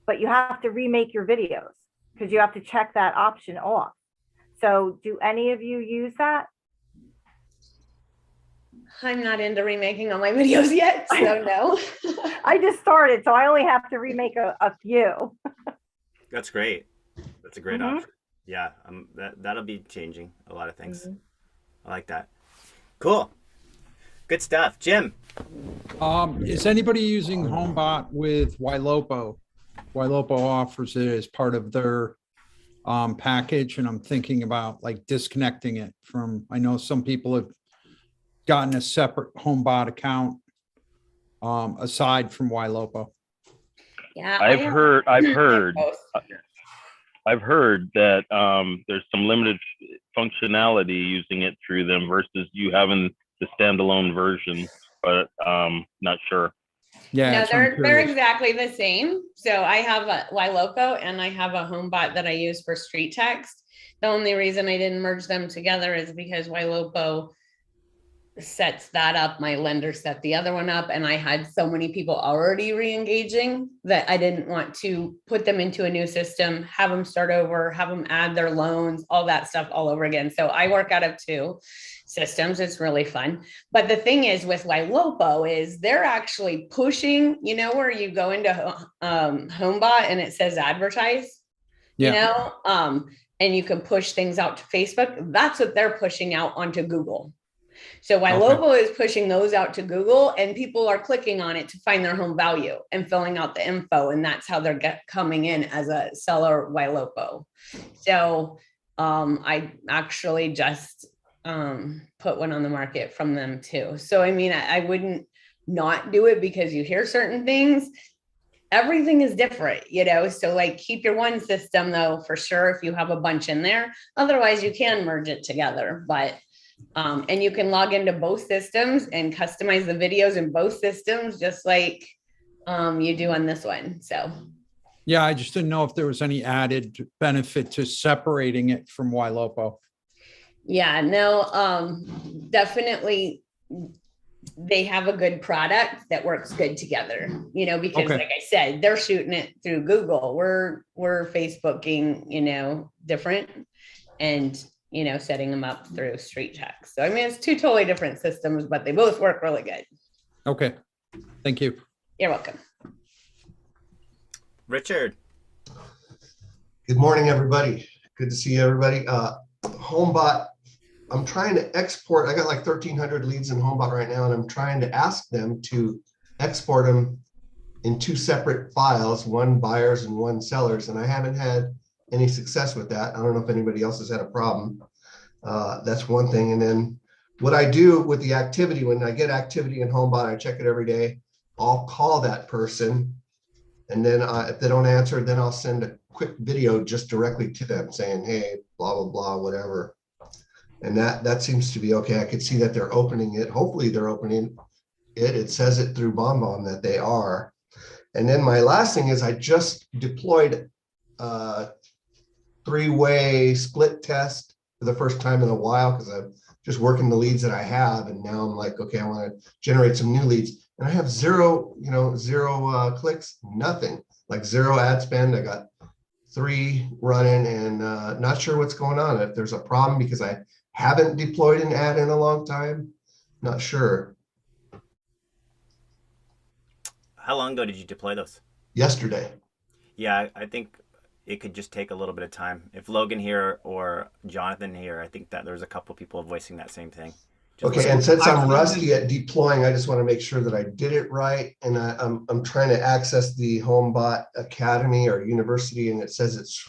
but you have to remake your videos because you have to check that option off. So do any of you use that? I'm not into remaking all my videos yet, so no. I just started, so I only have to remake a few. That's great. That's a great option. Yeah, that'll be changing a lot of things. I like that. Cool. Good stuff. Jim. Is anybody using HomeBot with Ylopo? Ylopo offers it as part of their package, and I'm thinking about like disconnecting it from, I know some people have gotten a separate HomeBot account aside from Ylopo. Yeah, I've heard that there's some limited functionality using it through them versus you having the standalone version, but not sure. Yeah, no, they're exactly the same. So I have a Ylopo and I have a HomeBot that I use for street text. The only reason I didn't merge them together is because Ylopo sets that up. My lender set the other one up, and I had so many people already re-engaging that I didn't want to put them into a new system, have them start over, have them add their loans, all that stuff all over again. So I work out of two systems. It's really fun. But the thing is with Ylopo is they're actually pushing, where you go into HomeBot and it says advertise, and you can push things out to Facebook. That's what they're pushing out onto Google. So Ylopo is pushing those out to Google, and people are clicking on it to find their home value and filling out the info. And that's how they're coming in as a seller Ylopo. So I actually just put one on the market from them too. So, I mean, I wouldn't not do it because you hear certain things. Everything is different, so like keep your one system though, for sure, if you have a bunch in there. Otherwise you can merge it together, but and you can log into both systems and customize the videos in both systems, just like you do on this one. So yeah, I just didn't know if there was any added benefit to separating it from Ylopo. Yeah, no, definitely they have a good product that works good together, because like I said, they're shooting it through Google. We're Facebooking, different, and setting them up through street text. So I mean, it's two totally different systems, but they both work really good. Okay, thank you. You're welcome. Richard. Good morning, everybody. Good to see everybody. HomeBot, I'm trying to export. I got like 1,300 leads in HomeBot right now, and I'm trying to ask them to export them in two separate files, one buyers and one sellers. And I haven't had any success with that. I don't know if anybody else has had a problem. That's one thing. And then what I do with the activity, when I get activity in HomeBot, I check it every day. I'll call that person. And then if they don't answer, then I'll send a quick video just directly to them saying, hey, blah, blah, blah, whatever. And that seems to be okay. I could see that they're opening it. Hopefully they're opening it. It says it through BombBomb that they are. And then my last thing is I just deployed a 3-way split test for the first time in a while because I'm just working the leads that I have. And now I'm like, okay, I want to generate some new leads. And I have zero clicks, nothing, like 0 ad spend. I got 3 running and not sure what's going on. If there's a problem because I haven't deployed an ad in a long time, not sure. How long ago did you deploy those? Yesterday. Yeah, I think it could just take a little bit of time. If Logan here or Jonathan here, I think that there's a couple people voicing that same thing. Okay, and since I'm rusty at deploying, I just want to make sure that I did it right. And I'm trying to access the HomeBot Academy or University, and it says it's,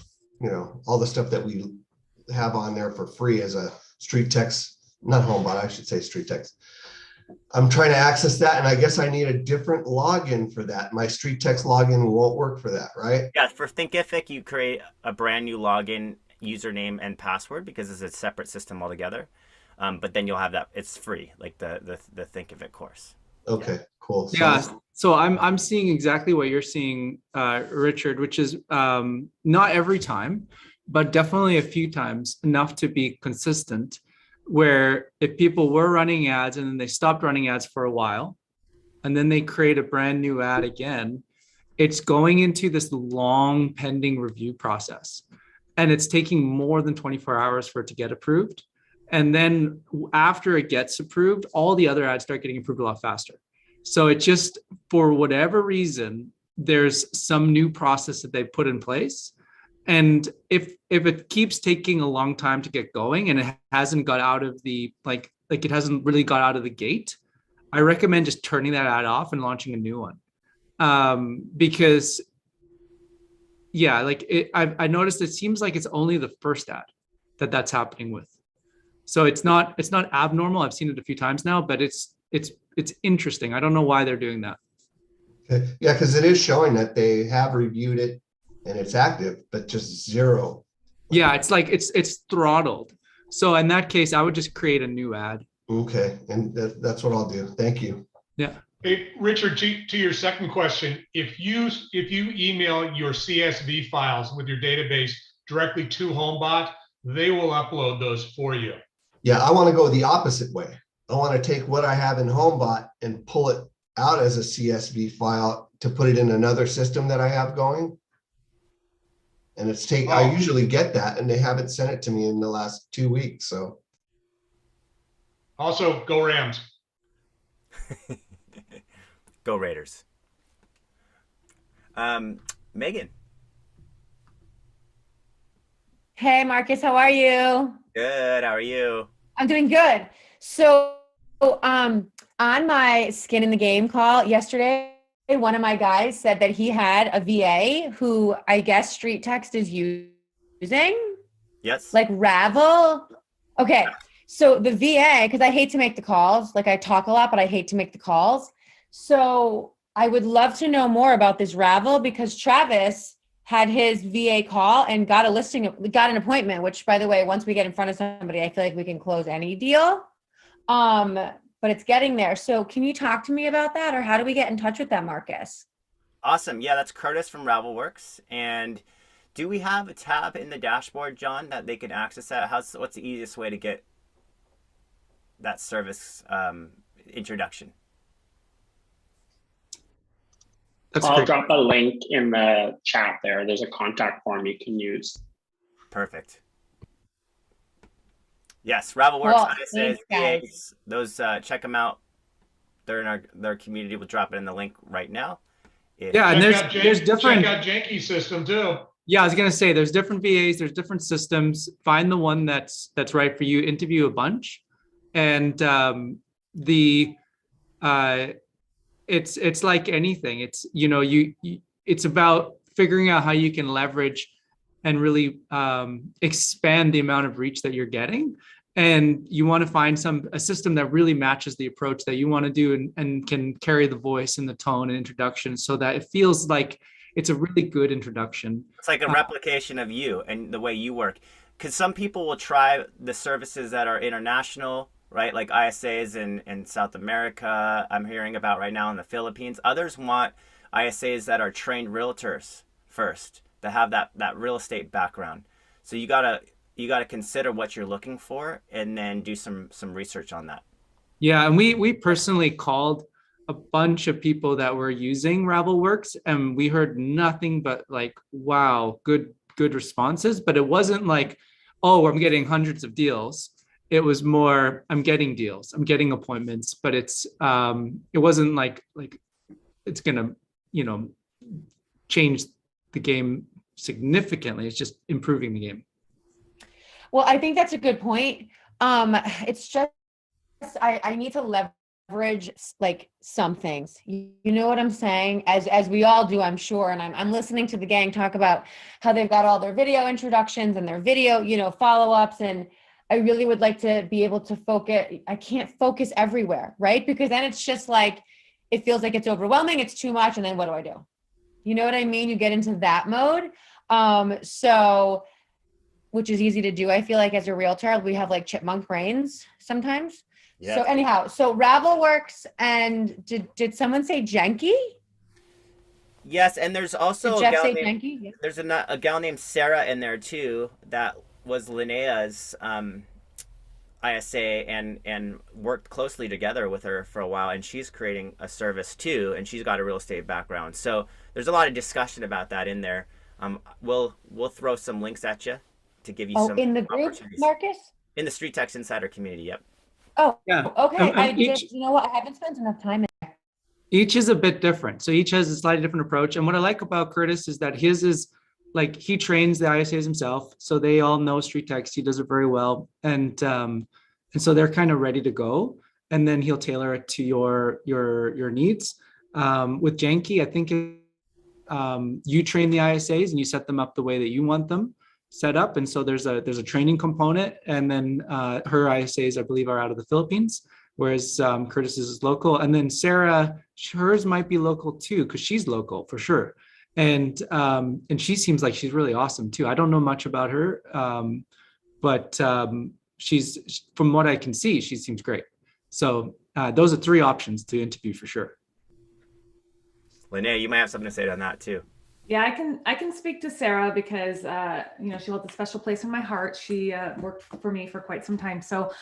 all the stuff that we have on there for free as a Street Text, not HomeBot, I should say Street Text. I'm trying to access that, and I guess I need a different login for that. My Street Text login won't work for that, right? Yeah, for Thinkific, you create a brand new login, username, and password because it's a separate system altogether. But then you'll have that. It's free, like the Thinkific course. Okay, cool. Yeah. So I'm seeing exactly what you're seeing, Richard, which is not every time, but definitely a few times, enough to be consistent, where if people were running ads and then they stopped running ads for a while, and then they create a brand new ad again, it's going into this long pending review process. And it's taking more than 24 hours for it to get approved. And then after it gets approved, all the other ads start getting approved a lot faster. So it just, for whatever reason, there's some new process that they put in place. And if it keeps taking a long time to get going and it hasn't got out of the, like it hasn't really got out of the gate, I recommend just turning that ad off and launching a new one. Because yeah, I noticed it seems like it's only the first ad that's happening with. So it's not abnormal. I've seen it a few times now, but it's interesting. I don't know why they're doing that. Okay. Yeah, because it is showing that they have reviewed it and it's active, but just 0. Yeah, it's like it's throttled. So in that case, I would just create a new ad. Okay, and that's what I'll do. Thank you. Yeah. Hey, Richard, to your second question, if you email your CSV files with your database directly to HomeBot, they will upload those for you. Yeah, I want to go the opposite way. I want to take what I have in HomeBot and pull it out as a CSV file to put it in another system that I have going. And I usually get that, and they haven't sent it to me in the last 2 weeks. So also, go Rams. Go Raiders. Megan. Hey, Marcus, how are you? Good. How are you? I'm doing good. So, on my Skin in the Game call yesterday, one of my guys said that he had a VA who I guess Street Text is using. Yes. Like Ravel. Okay. So the VA, because I hate to make the calls, like I talk a lot, but I hate to make the calls. So I would love to know more about this Ravel because Travis had his VA call and got an appointment, which by the way, once we get in front of somebody, I feel like we can close any deal. But it's getting there. So can you talk to me about that, or how do we get in touch with that, Marcus? Awesome. Yeah, that's Curtis from Ravelworks. And do we have a tab in the dashboard, John, that they can access that? What's the easiest way to get that service introduction? I'll drop a link in the chat there. There's a contact form you can use. Perfect. Yes, Ravelworks, ISAs, those check them out. They're in their community. We'll drop it in the link right now. Yeah, and there's different. Check out Janky's system too. Yeah, I was gonna say there's different VAs, there's different systems. Find the one that's right for you. Interview a bunch, and it's like anything. It's it's about figuring out how you can leverage and really expand the amount of reach that you're getting. And you want to find a system that really matches the approach that you want to do and can carry the voice and the tone and introduction so that it feels like it's a really good introduction. It's like a replication of you and the way you work. Because some people will try the services that are international, right? Like ISAs in South America, I'm hearing about right now in the Philippines. Others want ISAs that are trained realtors first, that have that real estate background. So you gotta consider what you're looking for and then do some research on that. Yeah, and we personally called a bunch of people that were using Ravelworks, and we heard nothing but like, wow, good responses. But it wasn't like, oh, I'm getting hundreds of deals. It was more, I'm getting deals, I'm getting appointments, but it wasn't like it's gonna, change the game significantly. It's just improving the game. Well, I think that's a good point. It's just, I need to leverage like some things, you know what I'm saying? As we all do, I'm sure. And I'm listening to the gang talk about how they've got all their video introductions and their video, follow-ups. And I really would like to be able to focus. I can't focus everywhere, right? Because then it's just like, it feels like it's overwhelming. It's too much. And then what do I do? You know what I mean? You get into that mode. Which is easy to do. I feel like as a realtor, we have like chipmunk brains sometimes. Yeah. So anyhow, Ravelworks, and did someone say Jenki? Yes, and there's also did Jeff say Jenki? Yeah. There's a gal named Sarah in there too that was Linnea's ISA and worked closely together with her for a while, and she's creating a service too, and she's got a real estate background. So there's a lot of discussion about that in there. We'll throw some links at you to give you some in the group, Marcus? In the Street Text Insider community, yep. Oh, yeah. Okay. You know what? I haven't spent enough time in there. Each is a bit different. So each has a slightly different approach. And what I like about Curtis is that his is like, he trains the ISAs himself. So they all know Street Text. He does it very well. And so they're kind of ready to go. And then he'll tailor it to your needs. With Jenki, I think you train the ISAs and you set them up the way that you want them set up. And so there's a training component, and then her ISAs, I believe, are out of the Philippines, whereas Curtis's is local. And then Sarah, hers might be local too, because she's local for sure. And she seems like she's really awesome too. I don't know much about her, but she's, from what I can see, she seems great. So those are three options to interview for sure. Linnea, you might have something to say on that too. Yeah, I can speak to Sarah because she holds a special place in my heart. She worked for me for quite some time. So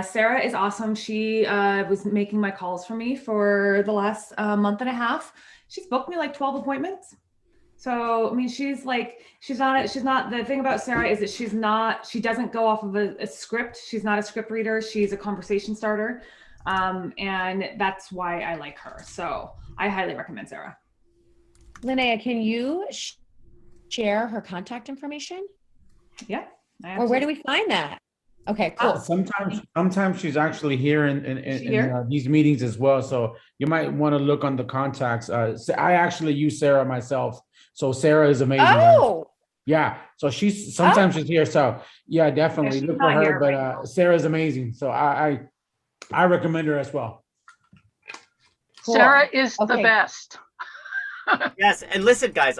Sarah is awesome. She was making my calls for me for the last month and a half. She's booked me like 12 appointments. So I mean, she's not the thing about Sarah is that she doesn't go off of a script. She's not a script reader. She's a conversation starter. And that's why I like her. So I highly recommend Sarah. Linnea, can you share her contact information? Yeah. Or where do we find that? Okay, cool. Sometimes she's actually here in these meetings as well. So you might want to look on the contacts. I actually use Sarah myself. So Sarah is amazing. Oh. Yeah. So she's here. So yeah, definitely look for her. But Sarah's amazing. So I recommend her as well. Cool. Sarah is the best. Yes, and listen, guys,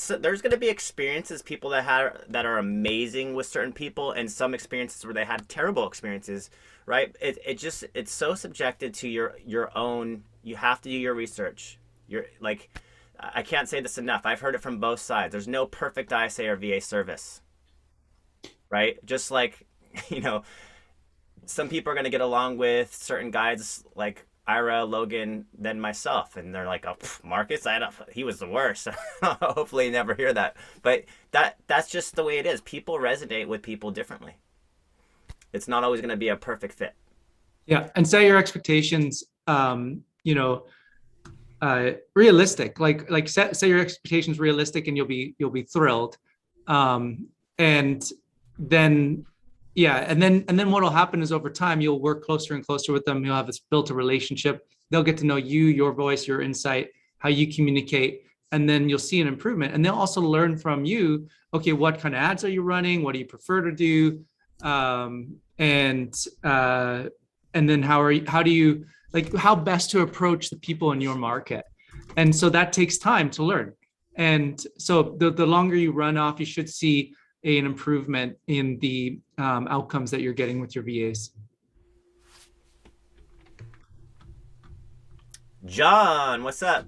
there's going to be experiences, people that are amazing with certain people, and some experiences where they had terrible experiences, right? It's so subjected to your own. You have to do your research. I can't say this enough. I've heard it from both sides. There's no perfect ISA or VA service, right? Just like, some people are going to get along with certain guides like Ira, Logan, than myself, and they're like, "Oh, Marcus, he was the worst." Hopefully, you never hear that. But that's just the way it is. People resonate with people differently. It's not always going to be a perfect fit. Yeah, and set your expectations. Realistic. Like set your expectations realistic, and you'll be thrilled. And then. Yeah, and then what'll happen is over time you'll work closer and closer with them. You'll have built a relationship. They'll get to know you, your voice, your insight, how you communicate. and then you'll see an improvement. And they'll also learn from you, okay, what kind of ads are you running? What do you prefer to do? And then how do you, like, how best to approach the people in your market? And so that takes time to learn. And so the longer you run off, you should see an improvement in the outcomes that you're getting with your VAs. John, what's up?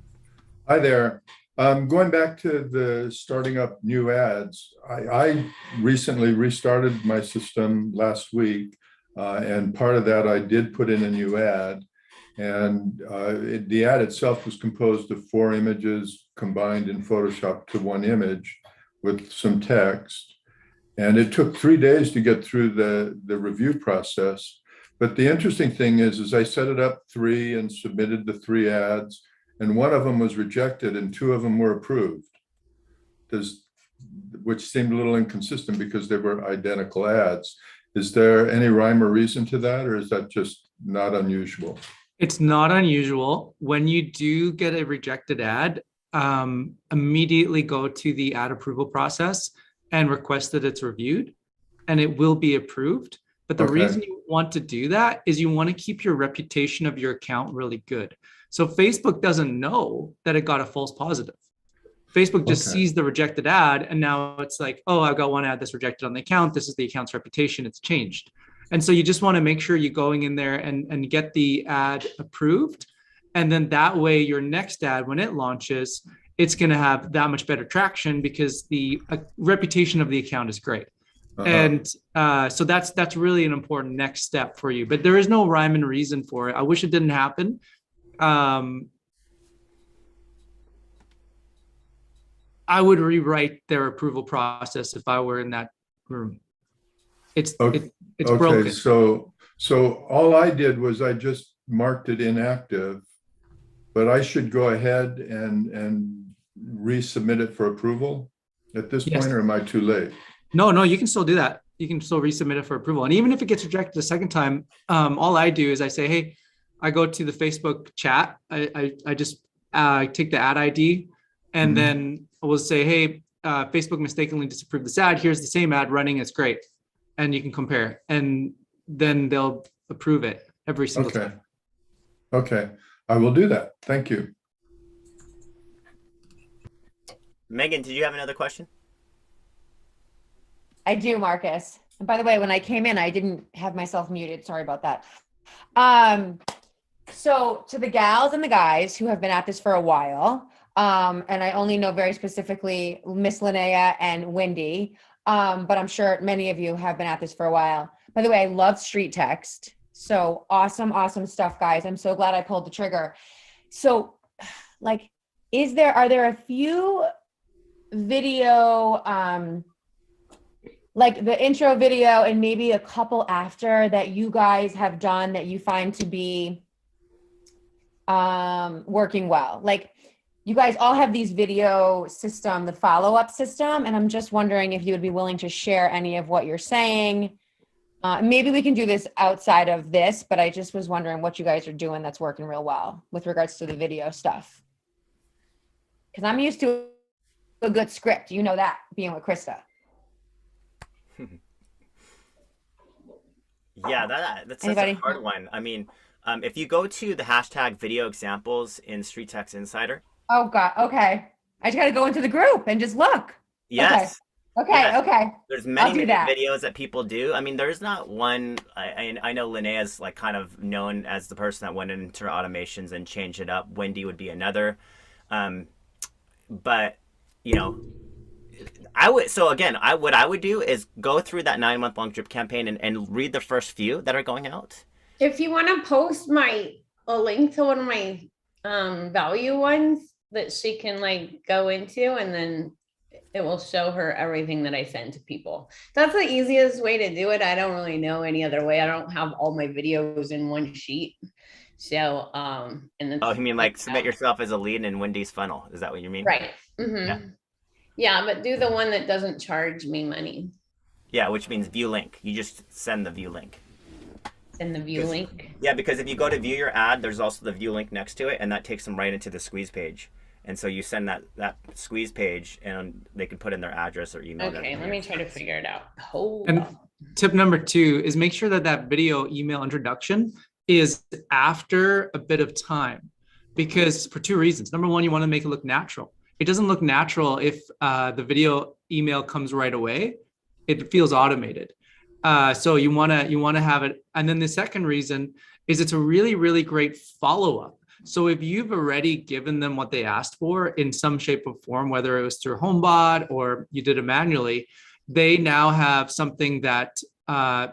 Hi there. Going back to the starting up new ads, I recently restarted my system last week, and part of that I did put in a new ad, and the ad itself was composed of 4 images combined in Photoshop to 1 image with some text, and it took 3 days to get through the review process. But the interesting thing is I set it up 3 and submitted the 3 ads, and 1 of them was rejected and 2 of them were approved, which seemed a little inconsistent because they were identical ads. Is there any rhyme or reason to that, or is that just not unusual? It's not unusual. When you do get a rejected ad, immediately go to the ad approval process and request that it's reviewed, and it will be approved. But the reason you want to do that is you want to keep your reputation of your account really good. So Facebook doesn't know that it got a false positive. Facebook just sees the rejected ad, and now it's like, oh, I've got 1 ad that's rejected on the account. This is the account's reputation. It's changed. And so you just want to make sure you're going in there and get the ad approved. And then that way your next ad, when it launches, it's going to have that much better traction because the reputation of the account is great. And so that's really an important next step for you. But there is no rhyme and reason for it. I wish it didn't happen. I would rewrite their approval process if I were in that room. It's broken. So all I did was I just marked it inactive, but I should go ahead and resubmit it for approval at this point, or am I too late? No, you can still do that. You can still resubmit it for approval. And even if it gets rejected a second time, all I do is I say, hey, I go to the Facebook chat. I just take the ad ID, and then I will say, hey, Facebook mistakenly disapproved this ad. Here's the same ad running. It's great. And you can compare. And then they'll approve it every single time. Okay. I will do that. Thank you. Megan, did you have another question? I do, Marcus. And by the way, when I came in, I didn't have myself muted. Sorry about that. So to the gals and the guys who have been at this for a while, and I only know very specifically Miss Linnea and Wendy, but I'm sure many of you have been at this for a while. By the way, I love street text. So awesome stuff, guys. I'm so glad I pulled the trigger. So like, are there a few video, like the intro video and maybe a couple after that you guys have done that you find to be working well? Like, you guys all have these video system, the follow-up system, and I'm just wondering if you would be willing to share any of what you're saying. Maybe we can do this outside of this, but I just was wondering what you guys are doing that's working real well with regards to the video stuff. Because I'm used to a good script. You know that, being with Krista. Yeah, that's such a hard one. I mean, if you go to the hashtag video examples in Street Text Insider. Oh God. Okay. I just got to go into the group and just look. Yes. Okay. There's many videos that people do. I mean, there's not one. I know Linnea's like kind of known as the person that went into automations and changed it up. Wendy would be another. But you know, what I would do is go through that 9-month-long drip campaign and read the first few that are going out. If you want to post a link to one of my value ones that she can like go into, and then it will show her everything that I send to people. That's the easiest way to do it. I don't really know any other way. I don't have all my videos in one sheet. So, and then you mean like submit yourself as a lead in Wendy's funnel? Is that what you mean? Right. Yeah, but do the one that doesn't charge me money. Yeah, which means view link. You just send the view link. Send the view link. Yeah, because if you go to view your ad, there's also the view link next to it, and that takes them right into the squeeze page. And so you send that squeeze page, and they can put in their address or email. Okay, let me try to figure it out. Hold And on. tip number 2 is make sure that that video email introduction is after a bit of time, because for 2 reasons. Number 1, you want to make it look natural. It doesn't look natural if the video email comes right away. It feels automated. So you want to have it. And then the second reason is it's a really, really great follow-up. So if you've already given them what they asked for in some shape or form, whether it was through HomeBot or you did it manually, they now have something that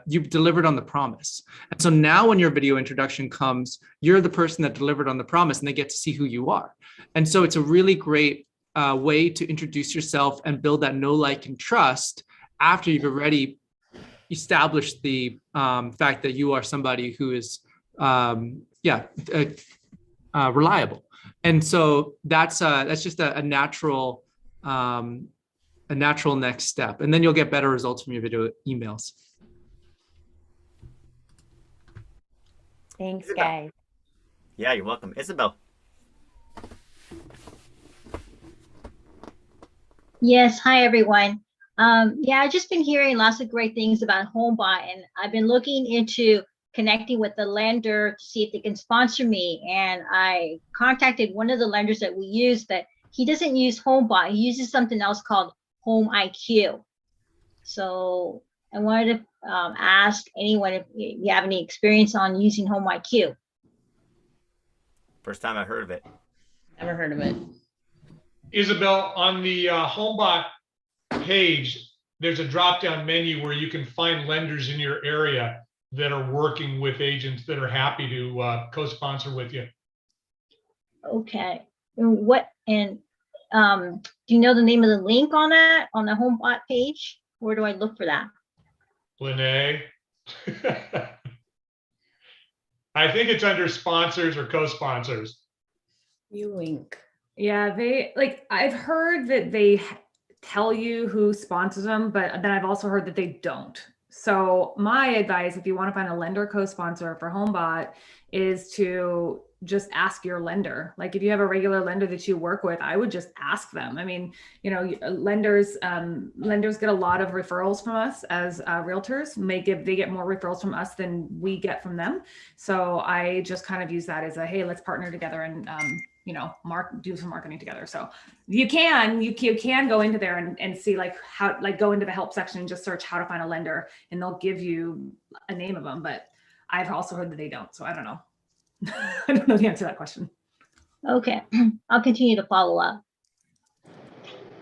you've delivered on the promise. And so now when your video introduction comes, you're the person that delivered on the promise, and they get to see who you are. And so it's a really great way to introduce yourself and build that know, like, and trust after you've already established the fact that you are somebody who is reliable. And so that's just a natural next step. And then you'll get better results from your video emails. Thanks, guys. Yeah, you're welcome. Isabel. Yes, hi everyone. Yeah, I've just been hearing lots of great things about HomeBot, and I've been looking into connecting with the lender to see if they can sponsor me. And I contacted one of the lenders that we use, but he doesn't use HomeBot. He uses something else called Home IQ. So I wanted to ask anyone if you have any experience on using Home IQ. First time I heard of it. Never heard of it. Isabel, on the HomeBot page, there's a drop-down menu where you can find lenders in your area that are working with agents that are happy to co-sponsor with you. Okay. Do you know the name of the link on that, on the HomeBot page? Where do I look for that? Lene. I think it's under sponsors or co-sponsors. You link. Yeah, I've heard that they tell you who sponsors them, but then I've also heard that they don't. So my advice, if you want to find a lender co-sponsor for HomeBot, is to just ask your lender. Like if you have a regular lender that you work with, I would just ask them. I mean, lenders get a lot of referrals from us as realtors. They get more referrals from us than we get from them. So I just kind of use that as a, hey, let's partner together and do some marketing together. So you can go into there and see go into the help section and just search how to find a lender, and they'll give you a name of them. But I've also heard that they don't. So I don't know. I don't know the answer to that question. Okay, I'll continue to follow up.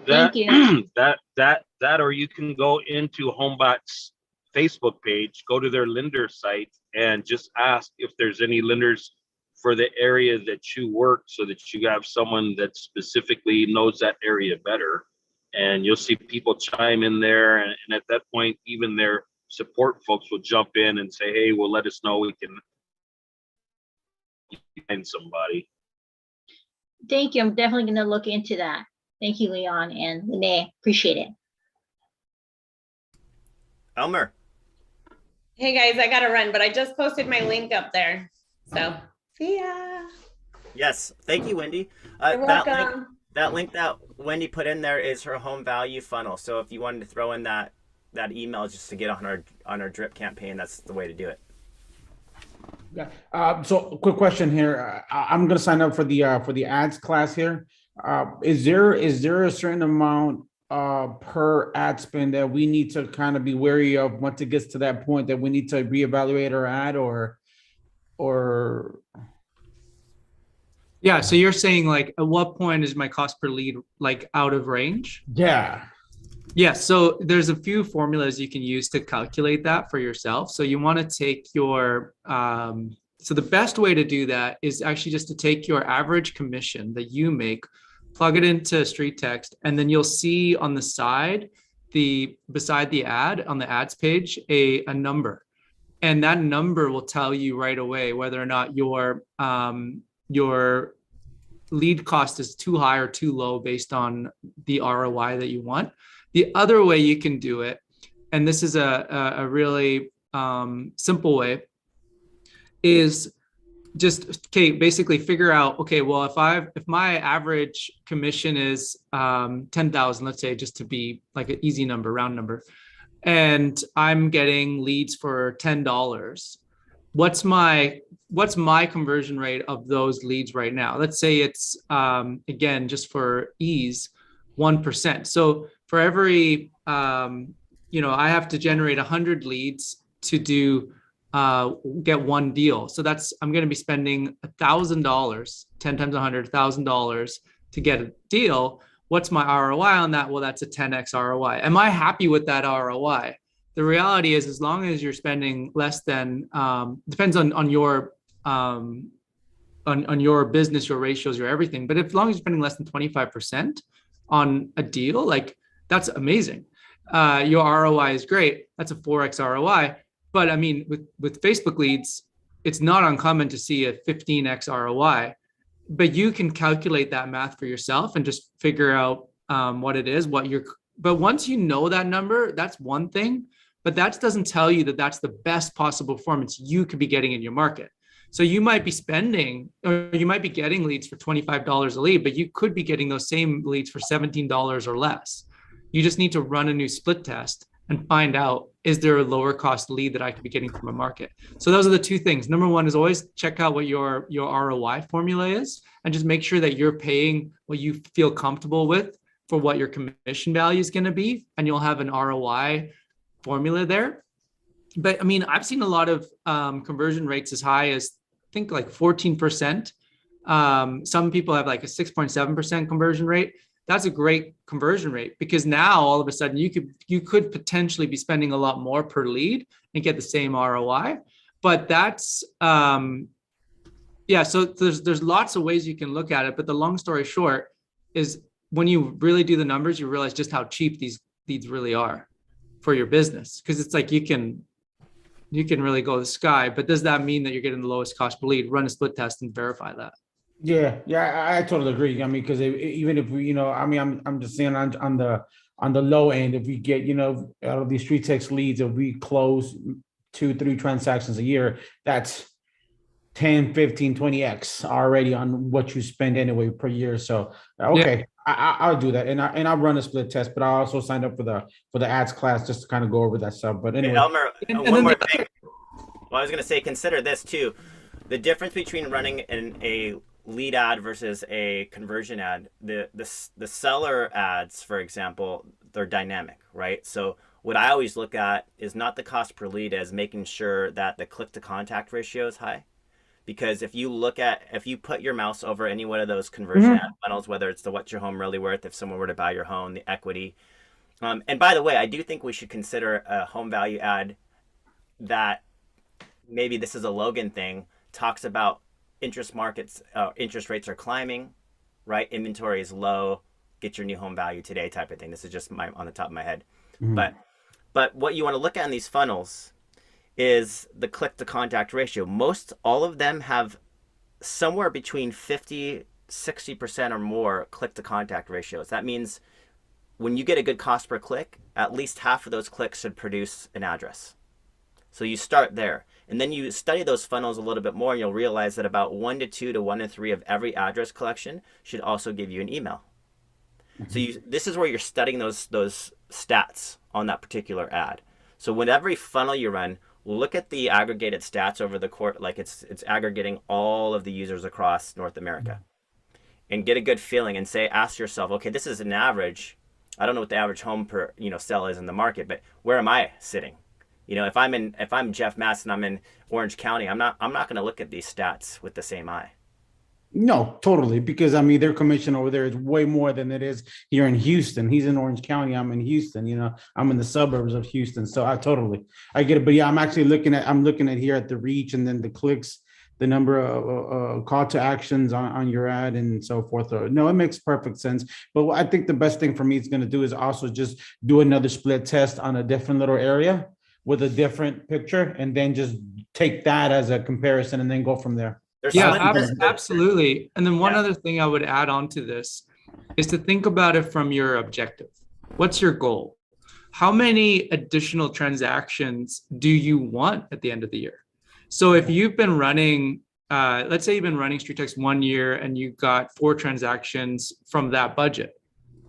Thank you. That, or you can go into HomeBot's Facebook page, go to their lender site, and just ask if there's any lenders for the area that you work, so that you have someone that specifically knows that area better. And you'll see people chime in there, and at that point, even their support folks will jump in and say, hey, well, let us know, we can find somebody. Thank you. I'm definitely going to look into that. Thank you, Leon and Lene. Appreciate it. Elmer. Hey guys, I gotta run, but I just posted my link up there. So see ya. Yes, thank you, Wendy. You're welcome. That link that Wendy put in there is her home value funnel. So if you wanted to throw in that email just to get on our drip campaign, that's the way to do it. Yeah. So quick question here. I'm going to sign up for the ads class here. Is there a certain amount per ad spend that we need to kind of be wary of once it gets to that point that we need to reevaluate our ad or? Yeah. So you're saying at what point is my cost per lead out of range? Yeah. Yeah, so there's a few formulas you can use to calculate that for yourself. So you want to take your, so the best way to do that is actually just to take your average commission that you make, plug it into Street Text, and then you'll see on the side, beside the ad, on the ads page, a number. And that number will tell you right away whether or not your lead cost is too high or too low based on the ROI that you want. The other way you can do it, and this is a really simple way, is just okay, basically figure out, okay, well, if my average commission is 10,000, let's say, just to be like an easy number, round number, and I'm getting leads for $10, what's my conversion rate of those leads right now? Let's say it's again, just for ease, 1%. So for every I have to generate 100 leads to do get one deal. So I'm going to be spending $1,000, 10 times 100, $1,000 to get a deal. What's my ROI on that? Well, that's a 10x ROI. Am I happy with that ROI? The reality is, as long as you're spending less than, depends on your your business, your ratios, your everything. But as long as you're spending less than 25% on a deal, like, that's amazing. Your ROI is great. That's a 4x ROI. But I mean, with Facebook leads, it's not uncommon to see a 15x ROI, but you can calculate that math for yourself and just figure out what it is, but once you know that number, that's one thing, but that doesn't tell you that that's the best possible performance you could be getting in your market. So you might be spending, or you might be getting leads for $25 a lead, but you could be getting those same leads for $17 or less. You just need to run a new split test and find out, is there a lower cost lead that I could be getting from a market? So those are the two things. Number one is always check out what your ROI formula is, and just make sure that you're paying what you feel comfortable with for what your commission value is going to be, and you'll have an ROI formula there. But I mean, I've seen a lot of conversion rates as high as, I think, like 14%. Some people have like a 6.7% conversion rate. That's a great conversion rate, because now all of a sudden you could potentially be spending a lot more per lead and get the same ROI. But that's so there's lots of ways you can look at it. But the long story short is, when you really do the numbers, you realize just how cheap these leads really are for your business. Because it's like you can really go to the sky, but does that mean that you're getting the lowest cost per lead? Run a split test and verify that. Yeah, I totally agree. I mean, because even if we, I'm just saying on the low end, if we get, out of these street text leads, if we close 2-3 transactions a year, that's 10, 15, 20x already on what you spend anyway per year. So, okay, yeah. I'll do that. And I'll run a split test, but I also signed up for the ads class just to kind of go over that stuff. But anyway. Hey, Elmer, one more thing. Well, I was going to say, consider this too. The difference between running a lead ad versus a conversion ad, the seller ads, for example, they're dynamic, right? So what I always look at is not the cost per lead, as making sure that the click to contact ratio is high. Because if you put your mouse over any one of those conversion ad funnels, whether it's the what's your home really worth, if someone were to buy your home, the equity. And by the way, I do think we should consider a home value ad that, maybe this is a Logan thing, talks about interest rates are climbing, right? Inventory is low. Get your new home value today type of thing. This is just on the top of my head. But what you want to look at in these funnels is the click to contact ratio. All of them have somewhere between 50-60% or more click to contact ratios. That means when you get a good cost per click, at least half of those clicks should produce an address. So you start there. And then you study those funnels a little bit more, and you'll realize that about 1 to 2 to 1 to 3 of every address collection should also give you an email. So this is where you're studying those stats on that particular ad. So with every funnel you run, look at the aggregated stats over the course, like it's aggregating all of the users across North America, and get a good feeling, and ask yourself, okay, this is an average. I don't know what the average home per sell is in the market, but where am I sitting? If I'm Jeff Mass and I'm in Orange County, I'm not going to look at these stats with the same eye. No, totally. Because I mean, their commission over there is way more than it is here in Houston. He's in Orange County. I'm in Houston, I'm in the suburbs of Houston. So I get it. But yeah, I'm looking at here at the reach, and then the clicks, the number of call to actions on your ad and so forth. No, it makes perfect sense. But I think the best thing for me is going to do is also just do another split test on a different little area with a different picture, and then just take that as a comparison and then go from there. Absolutely. And then one other thing I would add on to this is to think about it from your objective. What's your goal? How many additional transactions do you want at the end of the year? So if you've been running let's say you've been running Street Text 1 year and you got 4 transactions from that budget.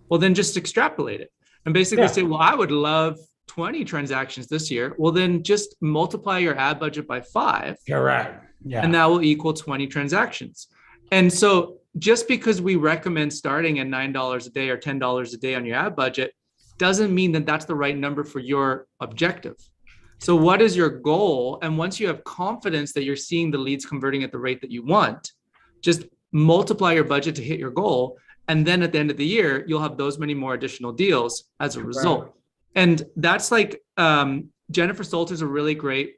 Well, then just extrapolate it and basically say, well, I would love 20 transactions this year. Well, then just multiply your ad budget by 5. Correct. Yeah. And that will equal 20 transactions. And so just because we recommend starting at $9 a day or $10 a day on your ad budget doesn't mean that that's the right number for your objective. So what is your goal? And once you have confidence that you're seeing the leads converting at the rate that you want, just multiply your budget to hit your goal. And then at the end of the year, you'll have those many more additional deals as a result. And that's like, Jennifer Solter is a really great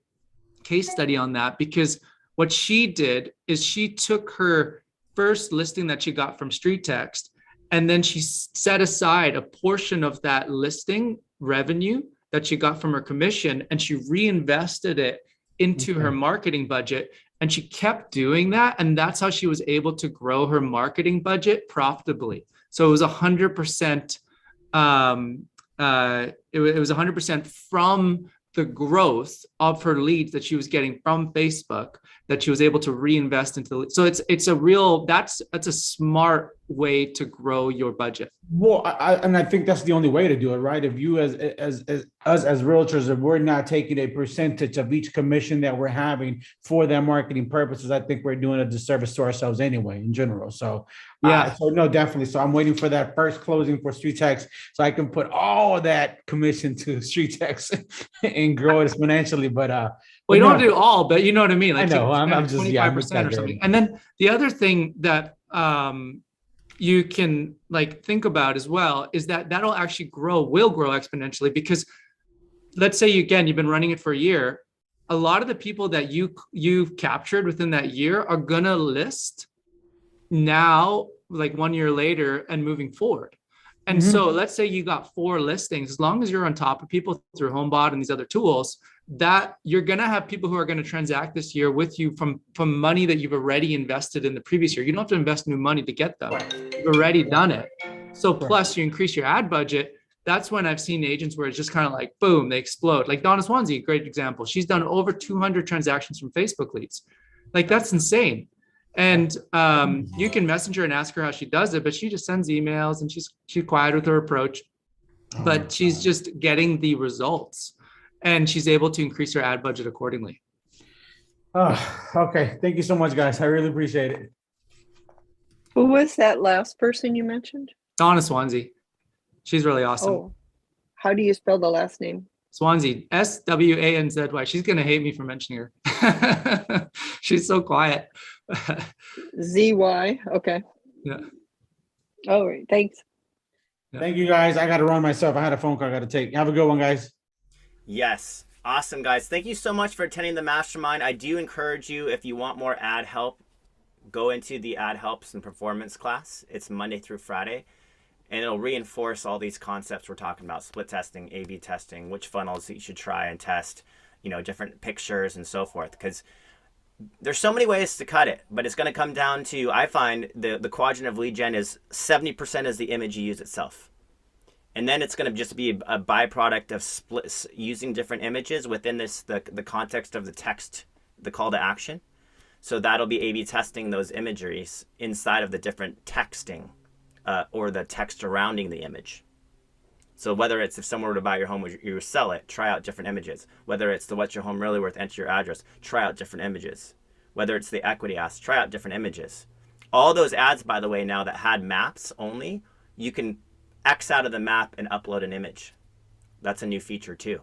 case study on that, because what she did is she took her first listing that she got from Street Text, and then she set aside a portion of that listing revenue that she got from her commission, and she reinvested it into her marketing budget. And she kept doing that. And that's how she was able to grow her marketing budget profitably. So it was 100%, it was 100% from the growth of her leads that she was getting from Facebook that she was able to reinvest into the lead. So it's a real, that's a smart way to grow your budget. Well, I think that's the only way to do it, right? If you as us as realtors, if we're not taking a percentage of each commission that we're having for their marketing purposes, I think we're doing a disservice to ourselves anyway, in general. So yeah, so no, definitely. So I'm waiting for that first closing for Street Text so I can put all of that commission to Street Text and grow it exponentially. But well, you don't do all, but you know what I mean. Like I know. I'm just 25% or something. And then the other thing that you can like think about as well is that that'll actually will grow exponentially, because let's say you've been running it for a year. A lot of the people that you've captured within that year are gonna list now, like 1 year later and moving forward. And so let's say you got 4 listings, as long as you're on top of people through HomeBot and these other tools, that you're going to have people who are going to transact this year with you from money that you've already invested in the previous year. You don't have to invest new money to get them. You've already done it. So plus you increase your ad budget. That's when I've seen agents where it's just kind of like, boom, they explode. Like Donna Swansea, great example. She's done over 200 transactions from Facebook leads. Like that's insane. And you can message her and ask her how she does it, but she just sends emails and she's quiet with her approach, but she's just getting the results and she's able to increase her ad budget accordingly. Oh, okay. Thank you so much, guys. I really appreciate it. Who was that last person you mentioned? Donna Swansea. She's really awesome. Oh, how do you spell the last name? Swansea, Swanzy. She's going to hate me for mentioning her. She's so quiet. ZY. Okay. Yeah. All right. Thanks. Thank you, guys. I got to run myself. I had a phone call I got to take. Have a good one, guys. Yes. Awesome, guys. Thank you so much for attending the mastermind. I do encourage you, if you want more ad help, go into the ad helps and performance class. It's Monday through Friday. And it'll reinforce all these concepts we're talking about: split testing, A/B testing, which funnels you should try and test, different pictures and so forth. Because there's so many ways to cut it, but it's going to come down to, I find the quadrant of lead gen is 70% is the image you use itself. And then it's going to just be a byproduct of using different images within the context of the text, the call to action. So that'll be A/B testing those imageries inside of the different texting. Or the text surrounding the image. So whether it's if someone were to buy your home, you sell it, try out different images. Whether it's the what's your home really worth, enter your address, try out different images. Whether it's the equity ask, try out different images. All those ads, by the way, now that had maps only, you can X out of the map and upload an image. That's a new feature too.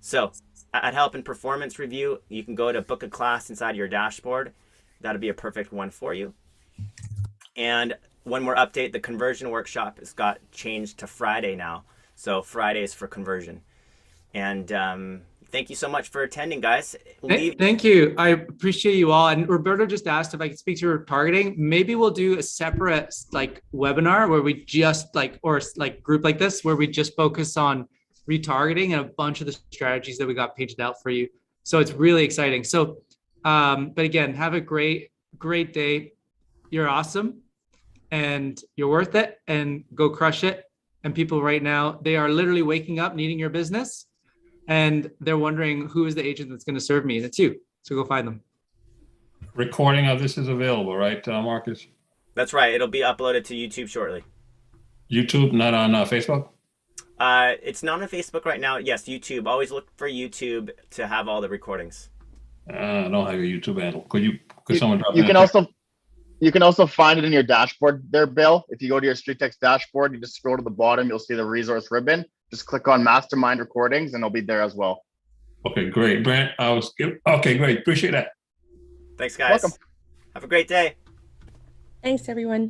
So at Help and Performance Review, you can go to book a class inside your dashboard. That'll be a perfect one for you. And one more update, the conversion workshop has got changed to Friday now. So Fridays for conversion. And thank you so much for attending, guys. Thank you. I appreciate you all. And Roberto just asked if I could speak to retargeting. Maybe we'll do a separate webinar where we just group like this, where we just focus on retargeting and a bunch of the strategies that we got paged out for you. So it's really exciting. So, but again, have a great day. You're awesome. And you're worth it, and go crush it. And people right now, they are literally waking up needing your business, and they're wondering who is the agent that's going to serve me, and it's you. So go find them. recording of this is available, right, Marcus? That's right. It'll be uploaded to YouTube shortly. YouTube, not on Facebook? It's not on Facebook right now. Yes, YouTube. Always look for YouTube to have all the recordings. I don't have your YouTube handle. Could someone drop You it can in? also you can also find it in your dashboard there, Bill. If you go to your Street Text dashboard, you just scroll to the bottom, you'll see the resource ribbon. Just click on Mastermind Recordings and it'll be there as well. Okay, great. Brent, okay, great. Appreciate that. Thanks, guys. Welcome. Have a great day. Thanks, everyone.